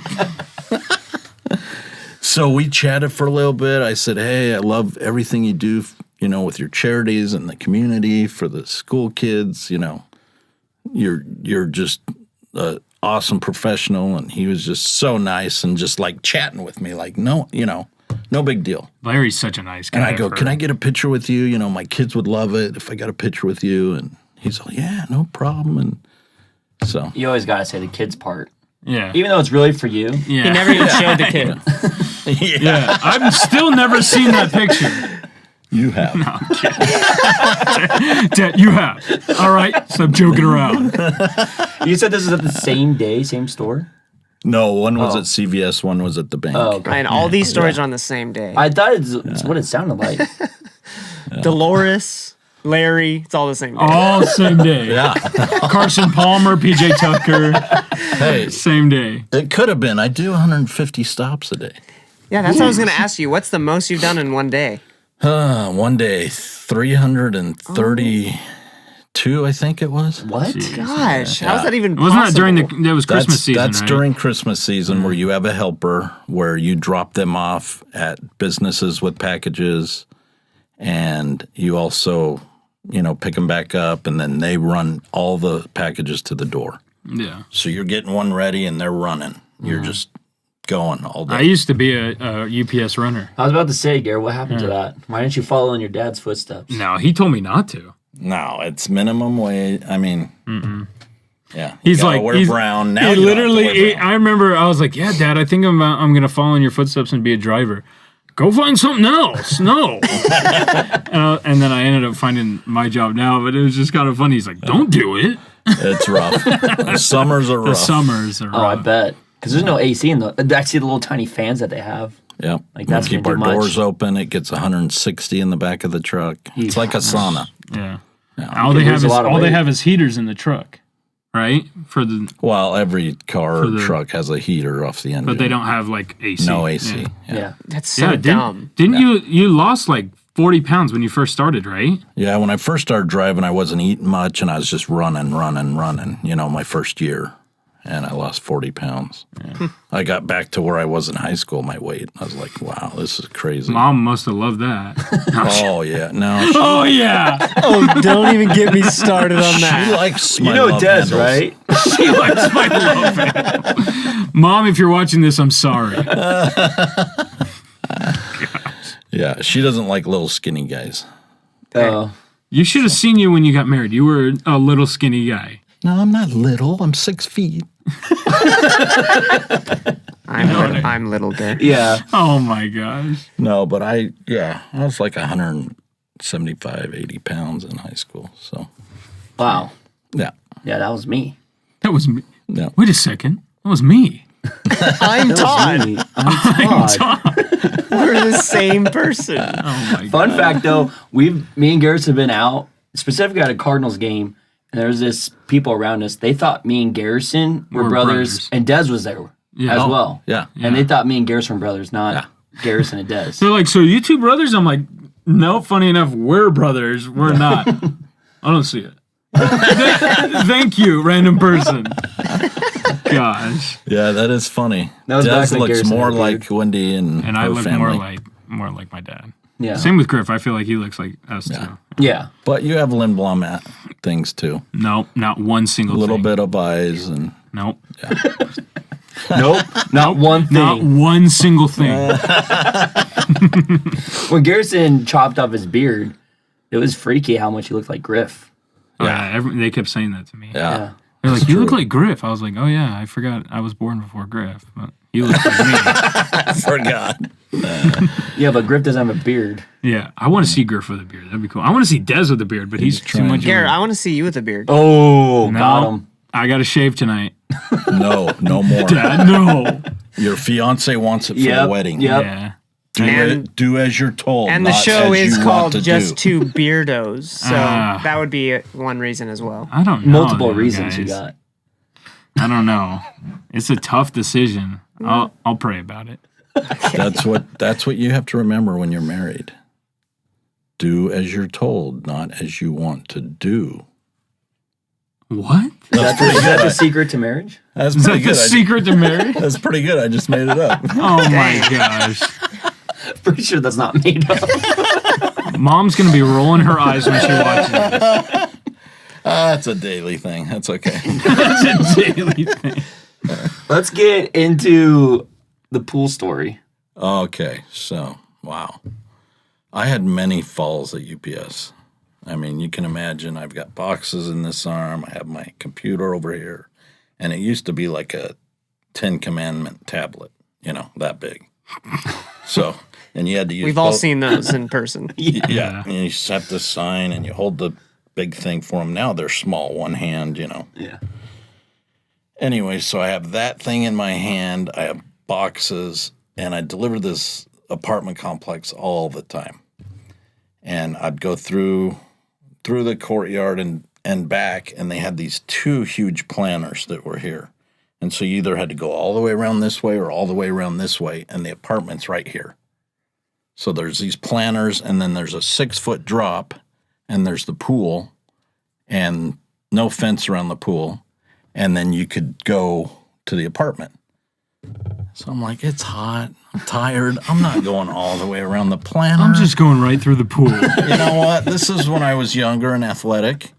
So we chatted for a little bit. I said, "Hey, I love everything you do, with your charities and the community for the school kids. You're just awesome professional." And he was just so nice and just like chatting with me, like, no big deal. Larry's such a nice guy. And I go, "Can I get a picture with you? My kids would love it if I got a picture with you." And he's like, "Yeah, no problem." And so You always gotta say the kids part, Yeah. even though it's really for you. Yeah. He never even showed the kid. Yeah. I've still never seen that picture. You have. Dad, you have. All right, stop joking around. You said this is at the same day, same store? No, one was at CVS, one was at the bank. Oh, okay. Ryan, all these stories are on the same day. I thought it's what it sounded like. Dolores, Larry, it's all the same day. All same day. Yeah. Carson Palmer, PJ Tucker, Hey, same day. it could have been. I do 150 stops a day. Yeah, that's what I was going to ask you. What's the most you've done in one day? One day, 332, I think it was. What? Gosh, how's that even Wasn't that possible? during that was Christmas season, That's right? during Christmas season where you have a helper where you drop them off at businesses with packages, and you also, pick them back up, and then they run all the packages to the door. Yeah. So you're getting one ready, and they're running. You're just going all day. I used to be a UPS runner. I was about to say, Garrett, what happened to that? Why didn't you follow in your dad's footsteps? No, he told me not to. No, it's minimum wage. I mean, yeah. He's you gotta like, wear brown. Now he you don't have to literally, wear brown. I remember I was like, yeah, Dad, I think I'm going to follow in your footsteps and be a driver. Go find something else. No. And then I ended up finding my job now, but it was just kind of funny. He's like, don't do it. It's rough. The summers are rough. The summers are Oh, I rough. bet. Because there's no AC in the. I see the little tiny fans that they have. Yep. Like, that's we keep gonna our do much. doors open. It gets 160 in the back of the truck. It's like a sauna. Yeah. Yeah. All they could lose have a lot of all they weight. have is heaters in the truck, right? For the Well, every car or the- truck has a heater off the engine. but they don't have like AC. No AC. Yeah, Yeah. That's so yeah dumb. didn't you lost like 40 pounds when you first started, right? Yeah, when I first started driving, I wasn't eating much, and I was just running, my first year. And I lost 40 pounds. I got back to where I was in high school, my weight. I was like, wow, this is crazy. Mom must have loved that. Oh, yeah. No, Oh yeah, Oh, don't even get me started on she that. likes You my know love Des, handles. right? she likes my love handle. Mom, if you're watching this, I'm sorry. Yeah, she doesn't like little skinny guys. You should have seen you when you got married. You were a little skinny guy. No, I'm not little. I'm 6 feet. I'm little there. Yeah. Oh my gosh. No, but I was like 175, 80 pounds in high school. So, Wow. yeah. Yeah, that was me. That was me. Yeah. Wait a second. That was me. I'm Todd. Me. I'm Todd. We're the same person. Oh my Fun god. fact though, me and Garrison have been out, specifically at a Cardinals game, and there's this people around us. They thought me and Garrison were Were brothers, brothers. and Dez was there Yeah. as Oh, well. Yeah. And they thought me and Garrison were brothers, not Garrison and Dez. They're like, so you two brothers? I'm like, no, funny enough, we're brothers. We're not. I don't see it. Thank you, random person. Gosh. Yeah, that is funny. That was back Des when looks Garrison more had a beard. like Wendy and And I her look family. more like my dad. Yeah. Same with Griff. I feel like he looks like us too. Yeah. But you have Lindblom things too. Nope, not one single A little thing. bit of eyes and Nope. Nope. Not one thing. Not one single thing. When Garrison chopped off his beard, it was freaky how much he looked like Griff. They kept saying that to me. yeah. They're like, you true. look like Griff. I was like, oh yeah, I forgot I was born before Griff. But he looks like me. I forgot. Yeah, but Griff doesn't have a beard. Yeah, I want to see Griff with a beard. That'd be cool. I want to see Dez with a beard, but he's too trying. much. Garrett, I want to see you with a beard. Oh, No, got him. I got to shave tonight. No more. Dad, no. Your fiance wants it for Yep, the wedding. yep. Yeah. Do as you're told. And the not show as is you called want to Just do. Two Beardos. So Ah. that would be one reason as well. I don't know. Multiple then, reasons you guys. got. I don't know. It's a tough decision. I'll pray about it. That's what you have to remember when you're married. Do as you're told, not as you want to do. What? Is that the secret to marriage? That's Is that pretty the good. secret to marriage? That's pretty good. I just made it up. Oh my gosh. Pretty sure that's not made up. Mom's going to be rolling her eyes when she watches this. That's a daily thing. That's okay. It's a daily thing. Let's get into the pool story. Okay, so wow. I had many falls at UPS. I mean, you can imagine I've got boxes in this arm. I have my computer over here. And it used to be like a 10 Commandment tablet, that big. So and you had to use. We've all seen those in person. Yeah, and you set the sign, and you hold the big thing for them. Now they're small, one hand, Yeah. Anyway, so I have that thing in my hand. I have boxes, and I deliver this apartment complex all the time. And I'd go through the courtyard and back, and they had these 2 huge planters that were here. And so you either had to go all the way around this way or all the way around this way, and the apartment's right here. So there's these planters, and then there's a 6-foot drop, and there's the pool, and no fence around the pool. And then you could go to the apartment. So I'm like, it's hot. I'm tired. I'm not going all the way around the planter. I'm just going right through the pool. You know what? This is when I was younger and athletic.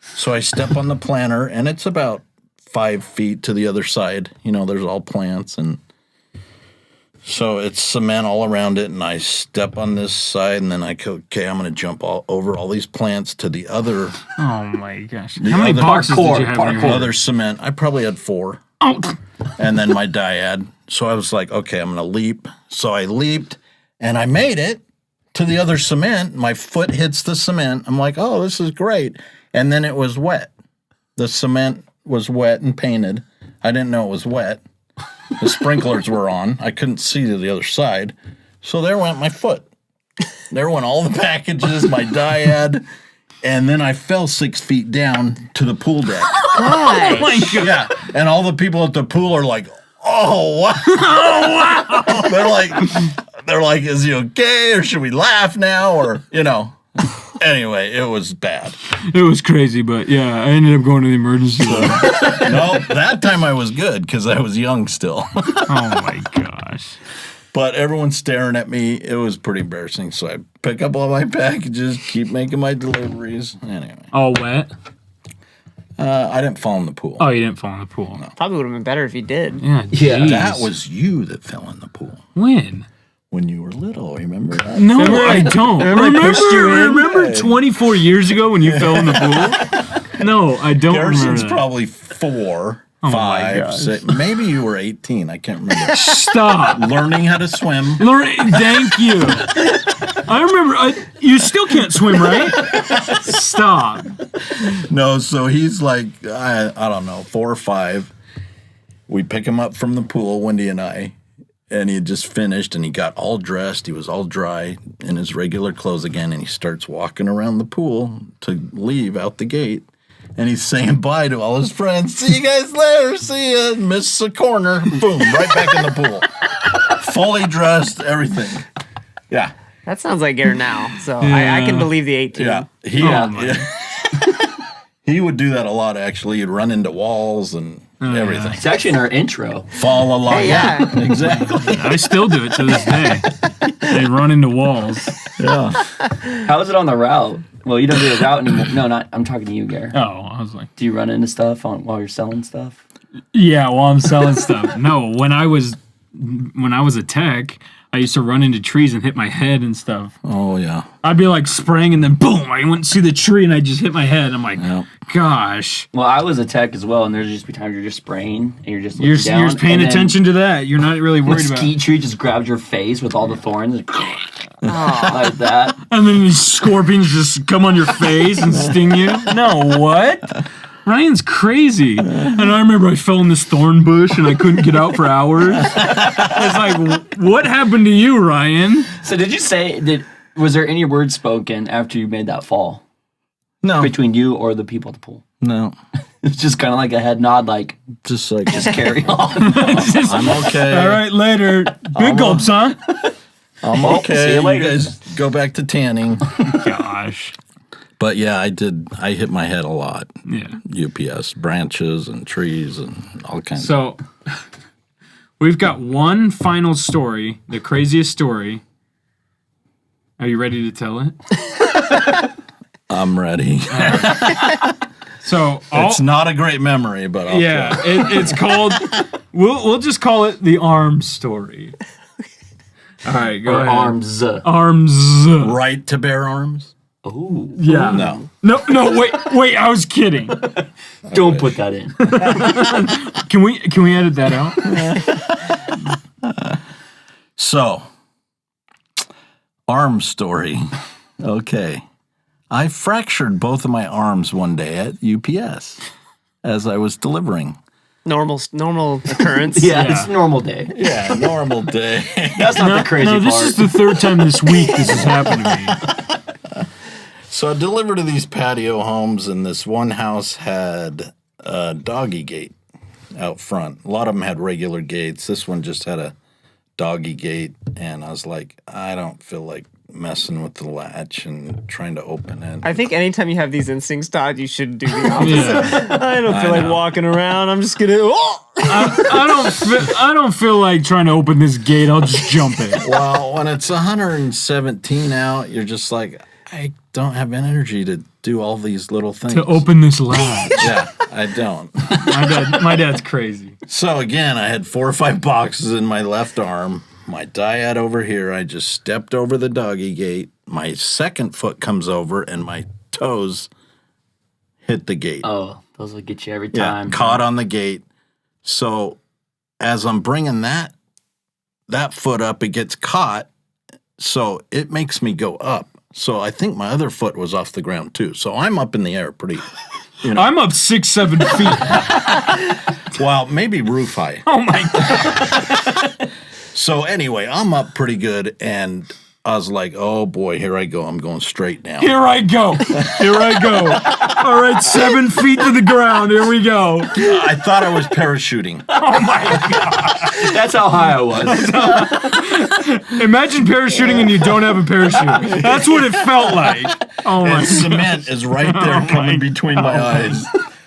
So I step on the planter, and it's about 5 feet to the other side. There's all plants. And so it's cement all around it. And I step on this side, and then I go, okay, I'm going to jump over all these plants to the other. Oh, my gosh. How many boxes did you have in your Other cement. I probably had 4. Oh. And then my dyad. So I was like, okay, I'm going to leap. So I leaped, and I made it to the other cement. My foot hits the cement. I'm like, oh, this is great. And then it was wet. The cement was wet and painted. I didn't know it was wet. The sprinklers were on. I couldn't see to the other side. So there went my foot. There went all the packages, my dyad. And then I fell 6 feet down to the pool deck. Oh, my God. Yeah, and all the people at the pool are like, "Oh wow, oh wow!" They're like, "Is he okay, or should we laugh now?" Or Anyway, it was bad. It was crazy, but yeah, I ended up going to the emergency room. No, that time I was good because I was young still. Oh my gosh! But everyone's staring at me. It was pretty embarrassing. So I pick up all my packages, keep making my deliveries. Anyway, All wet. I didn't fall in the pool. Oh, you didn't fall in the pool. No. Probably would have been better if you did. Yeah. Yeah, jeez. That was you that fell in the pool when. when you were little. Remember that? No, I don't. Remember in? 24 years ago when you fell in the pool? No, I don't Garrison's remember that. probably 4, Oh my 5, gosh. 6. Maybe you were 18. I can't remember. Stop. Learning how to swim. Thank you. I remember. You still can't swim, right? Stop. No, so he's like, I don't know, 4 or 5. We pick him up from the pool, Wendy and I, and he had just finished, and he got all dressed. He was all dry in his regular clothes again, and he starts walking around the pool to leave out the gate. And he's saying bye to all his friends. See you guys later. See ya. Miss a corner. Boom. Right back in the pool. Fully dressed. Everything. Yeah. That sounds like Garrett now. So I can believe the 18. Yeah. He would do that a lot, actually. He'd run into walls and everything. It's actually in our intro. Fall a lot. Hey, yeah. Exactly. I still do it to this day. They run into walls. Yeah. How is it on the route? Well, you don't do the route anymore. No, not. I'm talking to you, Garrett. Oh, I was like, Do you run into stuff while you're selling stuff? yeah, while I'm selling stuff. No, when I was a tech, I used to run into trees and hit my head and stuff. Oh, yeah. I'd be like spraying and then boom, I wouldn't see the tree and I just hit my head. I'm like, Yeah. gosh. Well, I was a tech as well, and there's just be times you're just spraying and you're just You're looking down, just paying and then attention to that. You're not really The worried about it. mesquite tree just grabs your face with all the thorns, like that. And then these scorpions just come on your face and sting you. No, what? Ryan's crazy. And I remember I fell in this thorn bush and I couldn't get out for hours. I was like, what happened to you, Ryan? So, did you say was there any words spoken after you made that fall No. between you or the people at the pool? No. It's just kind of like a head nod, like Just like, just carry on. I'm okay. All right, later. Big gulps, huh? I'm okay. see you later. guys go back to tanning. Gosh. But yeah, I hit my head a lot. Yeah. UPS, branches and trees and all kinds of. So we've got one final story, the craziest story. Are you ready to tell it? I'm ready. So It's not a great memory, but I'll yeah, try. it's called. We'll just call it the arms story. All right, go Or ahead. arms. Arms. Right to bear arms? Ooh. Yeah. No. No. Wait. I was kidding. Don't put that in. Can we edit that out? So, Arm story. Okay. I fractured both of my arms one day at UPS as I was delivering. Normal occurrence. Yeah, it's a normal day. Yeah, normal day. That's not the crazy No, this part. is the third time this week this has happened to me. So I delivered to these patio homes, and this one house had a doggy gate out front. A lot of them had regular gates. This one just had a doggy gate, and I was like, I don't feel like messing with the latch and trying to open it. I think anytime you have these instincts, Todd, you should do the opposite. Yeah. I don't feel like walking around. I'm just gonna. Oh! I don't feel like trying to open this gate. I'll just jump it. Well, when it's 117 out, you're just like, I don't have energy to do all these little things. To open this latch. Yeah, I don't. My dad's crazy. So again, I had 4 or 5 boxes in my left arm. My dyad over here, I just stepped over the doggy gate. My second foot comes over, and my toes hit the gate. Oh, those will get you every Yeah, time. caught on the gate. So as I'm bringing that foot up, it gets caught. So it makes me go up. So I think my other foot was off the ground too. So I'm up in the air pretty. I'm up 6-7 feet. Well, maybe roof high. Oh my God. So anyway, I'm up pretty good, and I was like, oh boy, here I go. I'm going straight now. Here I go. Here I go. All right, 7 feet to the ground. Here we go. I thought I was parachuting. Oh my God. That's how high I was. Imagine parachuting and you don't have a parachute. That's what it felt like. Oh my And cement is right there coming between my eyes.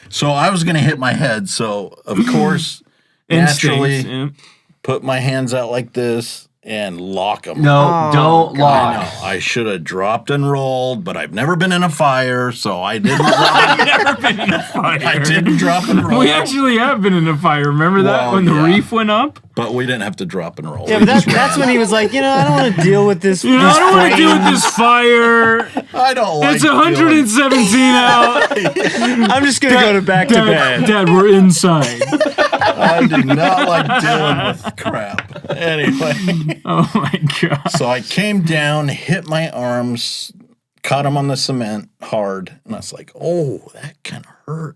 So I was going to hit my head. So, of course, naturally, Instincts. put my hands out like this and lock them. No, don't I lock. know. I should have dropped and rolled, but I've never been in a fire, so I didn't. Never been in a fire. I didn't drop and roll. We actually have been in a fire. Remember that Well, when the yeah. reef went up? But we didn't have to drop and roll. Yeah, We but just that's ran. when he was like, I don't want to deal with this. You know, I don't want to deal with this fire. I don't like It's 117 out. I'm just gonna go to back to bed. Dad, we're inside. I do not like dealing with crap. Anyway, Oh my God. so I came down, hit my arms, caught them on the cement hard, and I was like, oh, that kind of hurt.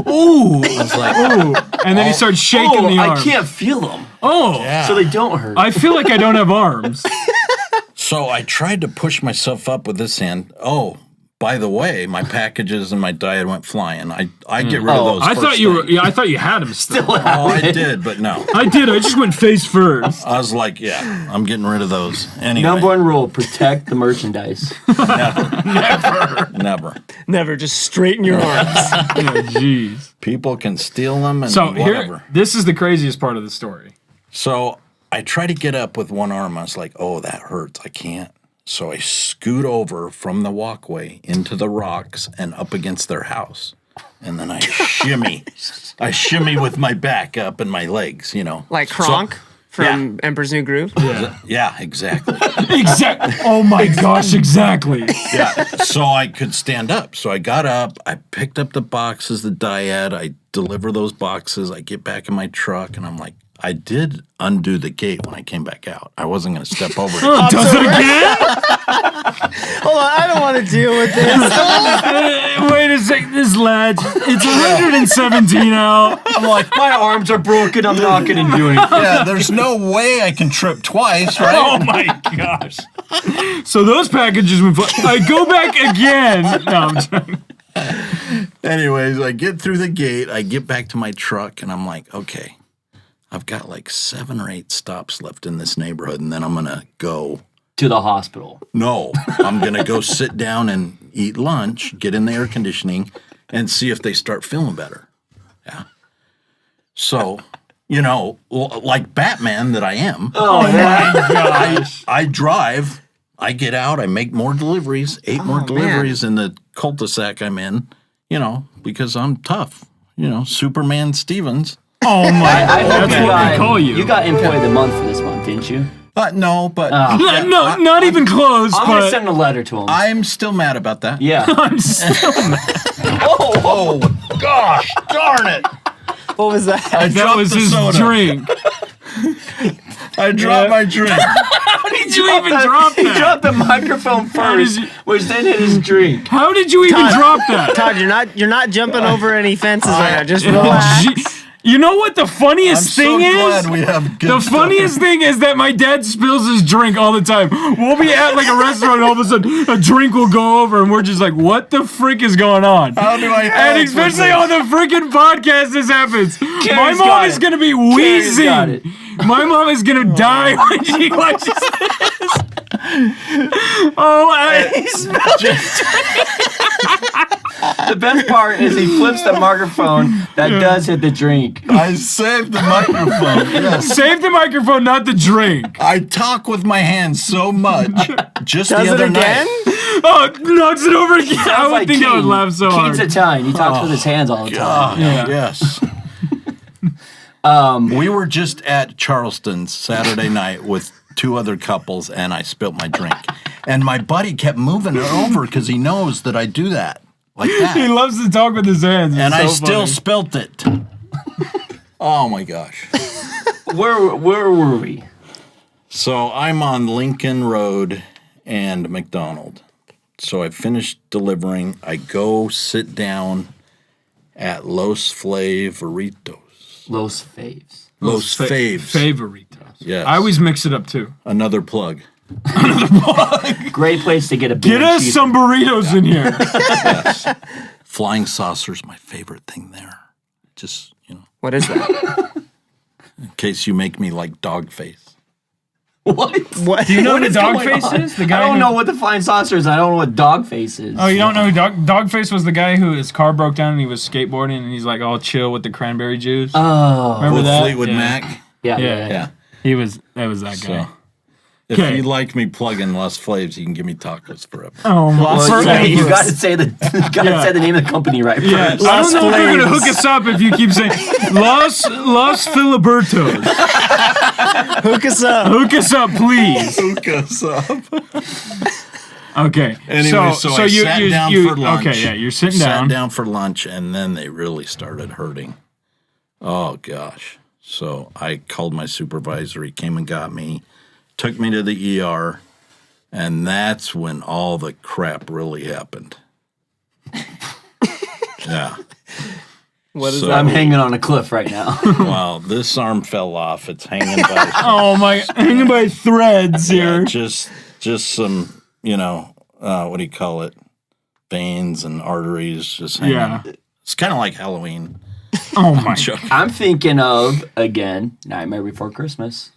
Ooh. I was like, Ooh. And then he starts shaking the arm. I can't feel them, Oh. yeah. so they don't hurt. I feel like I don't have arms. So I tried to push myself up with this hand. Oh, by the way, my packages and my diet went flying. I get rid of those. I thought first you were. thing. Yeah, I thought you had him still. Oh, I did, but no. I did. I just went face first. I was like, yeah, I'm getting rid of those. Anyway, Number one rule: protect the merchandise. never. Never just straighten your arms. Oh, jeez. People can steal them and So whatever. here, this is the craziest part of the story. So I try to get up with one arm. I was like, oh, that hurts. I can't. So I scoot over from the walkway into the rocks and up against their house. And then I shimmy. I shimmy with my back up and my legs, Like Kronk from Emperor's New Groove. Yeah, exactly. Exactly. Oh my gosh, exactly. Yeah. So I could stand up. So I got up. I picked up the boxes, the dyad. I deliver those boxes. I get back in my truck, and I'm like, I did undo the gate when I came back out. I wasn't going to step over it. Oh, does it again? Hold on, I don't want to deal with this. Wait a second. This latch. It's 117 out. I'm like, my arms are broken. I'm not going to do anything. Yeah, there's no way I can trip twice, right? Oh my gosh. So those packages went. I go back again. No, I'm joking. Anyways, I get through the gate. I get back to my truck, and I'm like, okay, I've got like 7 or 8 stops left in this neighborhood, and then I'm going to go. To the hospital. No, I'm going to go sit down and eat lunch, get in the air conditioning, and see if they start feeling better. Yeah. So, like Batman that I am, Oh, yeah. I drive, I get out, I make more deliveries, 8 more deliveries in the cul-de-sac I'm in, because I'm tough. Superman Stevens. Oh my. I hope That's you what got, we call you. You got employee of the month for this month, didn't you? No, but No, not even close. I'm going to But send a letter to him. I'm still mad about that. Yeah. I'm still Oh, gosh, darn it. What was that? That dropped was the his soda. drink. I dropped my drink. How did you even drop He that? dropped the microphone first, which then hit his drink. How did you even drop that? Todd, you're not jumping over any fences right now. Just relax. You know what the funniest thing is? glad we have good The stuff. funniest thing is that my dad spills his drink all the time. We'll be at like a restaurant and all of a sudden a drink will go over and we're just like, what the frick is going on? How do I And help especially with on the freaking podcast this happens. My Carrie's mom got is it. going to be Carrie's got wheezing. it. My mom is going to die when she watches this. The best part is he flips the microphone that does hit the drink. I saved the microphone. Yes. Save the microphone, not the drink. I talk with my hands so much. Just Does the it other again? night. Oh, knocks it over again. I would think I would laugh so hard. Keith's Italian. He talks with his hands all the time. God, Yeah. yes. We were just at Charleston Saturday night with 2 other couples, and I spilt my drink. And my buddy kept moving it over because he knows that I do that. Like He that. loves to talk with his hands. It's And so I still funny. spilt it. Oh my gosh. Where were we? So I'm on Lincoln Road and McDonald. So I finished delivering. I go sit down at Los Favoritos. Los Faves. Los Faves. Favoritos. Yes. I always mix it up too. Another plug. Great place to get a beer. Get and us cheese. some burritos in here. Yes. Flying saucer's my favorite thing there. Just, What is that? in case you make me like dog face. What? What? Do you know What who is Dog going Face on? is? The guy I don't who- know what the flying saucer is. I don't know what dog face is. Oh, you don't know who Dog Face was? The guy who his car broke down and he was skateboarding and he's like all chill with the cranberry juice. Oh. Remember With that? Fleetwood Yeah. Mac. Yeah. Yeah. Yeah. That was that guy. So if Okay. you like me plugging Los Flaves, you can give me tacos forever. Oh, my Well, forever. you got to say say the name of the company right Yeah, first. I don't know if they're gonna Flames. hook us up if you keep saying Los Filibertos. Hook us up. Hook us up, please. Hook us up. Okay. Anyway, so I sat down for lunch. Okay, yeah, you're sitting Sat down. down for lunch, and then they really started hurting. Oh, gosh. So I called my supervisor. He came and got me, took me to the ER, and that's when all the crap really happened. Yeah. What is So- that? I'm hanging on a cliff right now. Well, this arm fell off. It's hanging by Oh my! Hanging by threads here. just some, what do you call it? Veins and arteries just hanging. Yeah. It's kind of like Halloween. Oh my! Joking. I'm thinking of, again, Nightmare Before Christmas.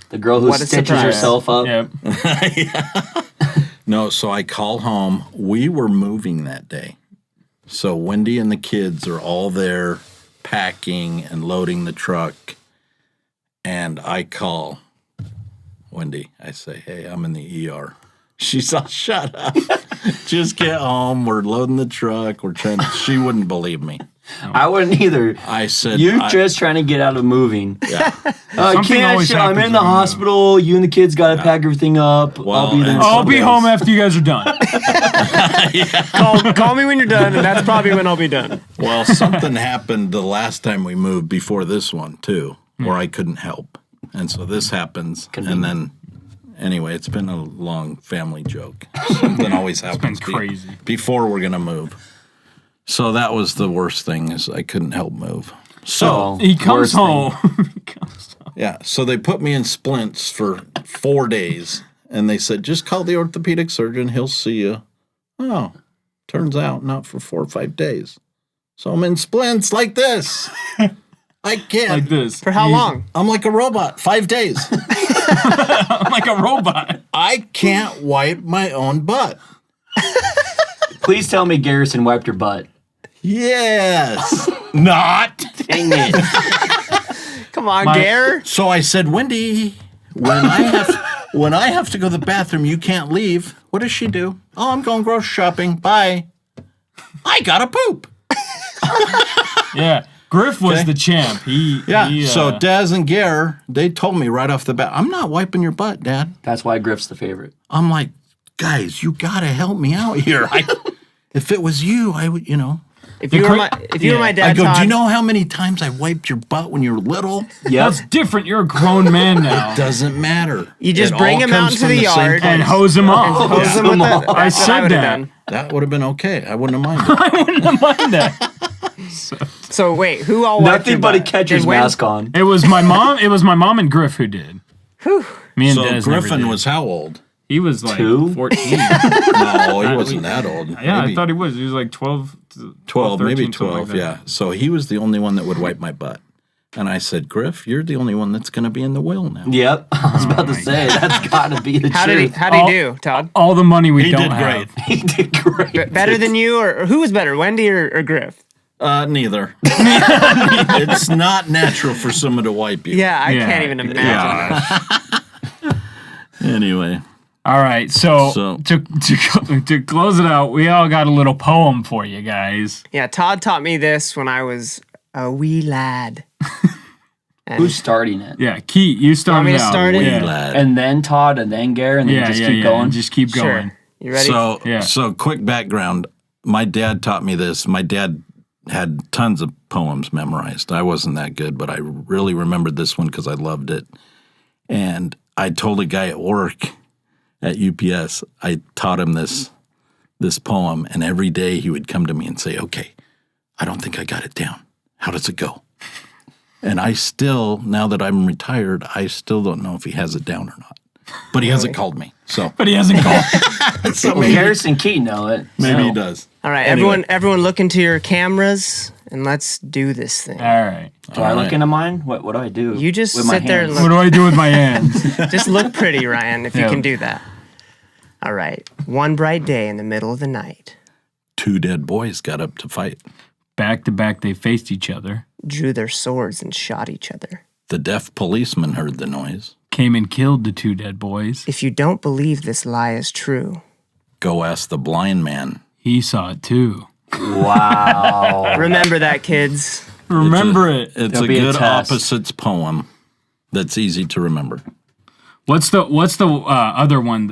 The girl who What a stitches surprise. herself up. Yep. No, so I call home. We were moving that day. So Wendy and the kids are all there packing and loading the truck. And I call Wendy. I say, hey, I'm in the ER. She's all, shut up. Just get home. We're loading the truck. We're trying to, she wouldn't believe me. I wouldn't either. I said, You're just trying to get out of moving. yeah. Something Can't always shit, I'm happens in the when you move. hospital. You and the kids got to pack everything up. Well, I'll be there. in and- a I'll couple be days. home after you guys are done. Call me when you're done, and that's probably when I'll be done. Well, something happened the last time we moved before this one, too, where I couldn't help. And so this happens. And then, anyway, it's been a long family joke. Something always happens crazy. before we're going to move. So that was the worst thing is I couldn't help move. So, He comes Worst thing. home. He comes home. yeah, so they put me in splints for 4 days. And they said, just call the orthopedic surgeon. He'll see you. Oh, turns out not for 4 or 5 days. So I'm in splints like this. I can't. Like this. For how long? I'm like a robot. 5 days. I'm like a robot. I can't wipe my own butt. Please tell me Garrison wiped her butt. Yes. Not. Dang it. Come on, My- Gare. So I said, Wendy, when I have to go to the bathroom, you can't leave. What does she do? Oh, I'm going grocery shopping. Bye. I gotta poop. Yeah. Griff was Okay. the champ. He, So Daz and Gare, they told me right off the bat, I'm not wiping your butt, Dad. That's why Griff's the favorite. I'm like, guys, you gotta help me out here. If it was you, I would, If you were my dad, I go, Todd, do you know how many times I wiped your butt when you were little? That's different. You're a grown man now. It doesn't matter. You just It bring all him out comes into from the same yard place. And hose him off. hose him with the, I that's what said would've that. done. That would have been okay. I wouldn't have minded. I wouldn't have minded that. So wait, who all wiped your Nothing but a butt? catcher's And when- mask on. It was my mom. It was my mom and Griff who did. Me and So Des never Griffin did. was how old? He was like 2? 14. No, he wasn't that old. Yeah, Maybe I thought he was. He was like 12, 12, 13, maybe something 12, like that. yeah. So he was the only one that would wipe my butt. And I said, Griff, you're the only one that's going to be in the will now. Yep. I was about to say, that's got to be the How did he? truth. How did he do, Todd? All the money we He don't did have. great. He did great. Better than you, or who was better, Wendy or Griff? Neither. It's not natural for someone to wipe you. Yeah, I Yeah. can't even imagine. Anyway, All right, so, So- to close it out, we all got a little poem for you guys. Yeah, Todd taught me this when I was a wee lad. Who's starting it? Yeah, Keith, you started me to out. start it? Yeah, lad. And then Todd, and then Gary, and then yeah, just yeah, keep yeah, going. and just keep going. Sure. You ready? Yeah. So quick background. My dad taught me this. My dad had tons of poems memorized. I wasn't that good, but I really remembered this one because I loved it. And I told a guy at work at UPS, I taught him this poem, and every day he would come to me and say, okay, I don't think I got it down. How does it go? And I still, now that I'm retired, I still don't know if he has it down or not. But he hasn't called me. So But he hasn't called. Well, Garrison Key know it. maybe so. he does. All right, Anyway. everyone look into your cameras and let's do this thing. All right. Do I look right. into mine? What do I do? You just with my sit there and hands? What do I do with my hands? Just look pretty, Ryan, if you Yeah. can do that. All right. One bright day in the middle of the night, 2 dead boys got up to fight. Back to back, they faced each other, drew their swords and shot each other. The deaf policeman heard the noise. came and killed the 2 dead boys. If you don't believe this lie is true, Go ask the blind man. He saw it too. Wow. remember that, kids. Remember it. It's There'll a be a good test. opposites poem that's easy to remember. What's the other one?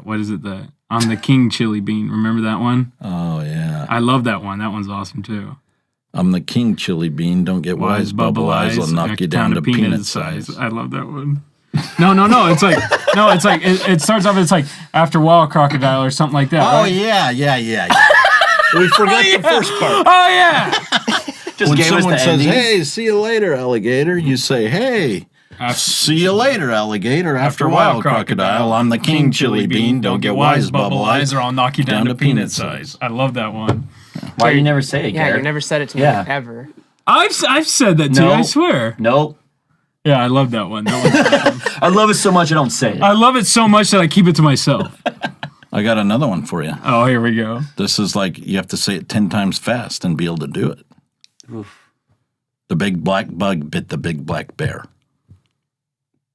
What is it? The I'm the King Chili Bean. Remember that one? Oh, yeah. I love that one. That one's awesome too. I'm the king, chili bean. Don't get wise, bubble eyes. I'll knock you down to peanut size. I love that one. No. It's like it starts off. It's like after a while, crocodile or something like that. Oh, right? yeah. We forgot the first part. Oh yeah. Just When gave us someone the says, ending. hey, see you later, alligator, you say, hey, see you later, alligator. After a while, crocodile. I'm the king, chili bean. Don't get wise, bubble eyes. or I'll knock you down to peanut size. I love that one. Why you never say it, Yeah, Garrett? you never said it to me Yeah. ever. I've said that too. No. I swear. Nope. Yeah, I love that one. That one's I love it so much I don't say it. I love it so much that I keep it to myself. I got another one for you. Oh, here we go. This is like you have to say it 10 times fast and be able to do it. The big black bug bit the big black bear.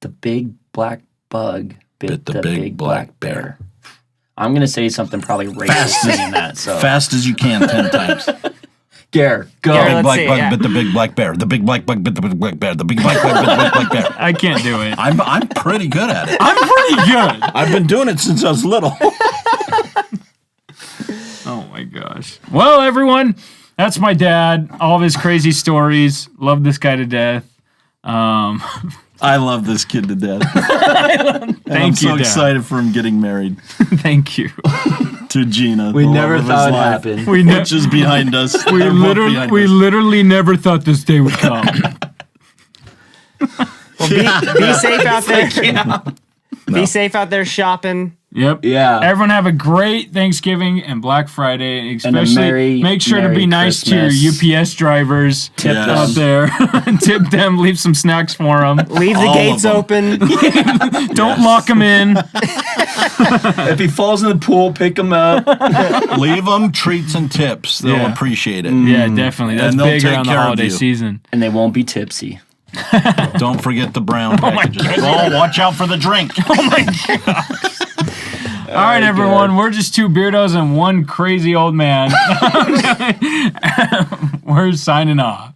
The big black bug bit the the big big black black bear. I'm gonna say something probably racist in that. So Fast as you can 10 times. Garrett, go. Garrett, Big let's black see, bug yeah. bit the big black bear. The big black bug bit the big black bear. The big black bug bit the big black bear. I can't do it. I'm pretty good at it. I'm pretty good. I've been doing it since I was little. Oh my gosh. Well, everyone, that's my dad. All of his crazy stories. Love this guy to death. I love this kid to death. Thank I'm so you, Dad. excited for him getting married Thank you. to Gina. We the never love of thought his it'd life, happen. We ne- which is behind us. we They're both literally behind we us. literally never thought this day would come. Well, be safe out there. Be safe out there shopping. Yep. Yeah. Everyone have a great Thanksgiving and Black Friday. Especially Merry- make sure to Merry be nice Christmas. to your UPS drivers Tip out them. there. Tip them. Leave some snacks for them. Leave the All gates of open. Don't lock them in. If he falls in the pool, pick him up. Leave them treats and tips. They'll Yeah. appreciate it. Yeah, definitely. That's And they'll big take around the care of holiday you. season. And they won't be tipsy. Don't forget the brown packages. Oh, watch out for the drink. All right, everyone. We're just 2 Beardos and 1 crazy old man. We're signing off.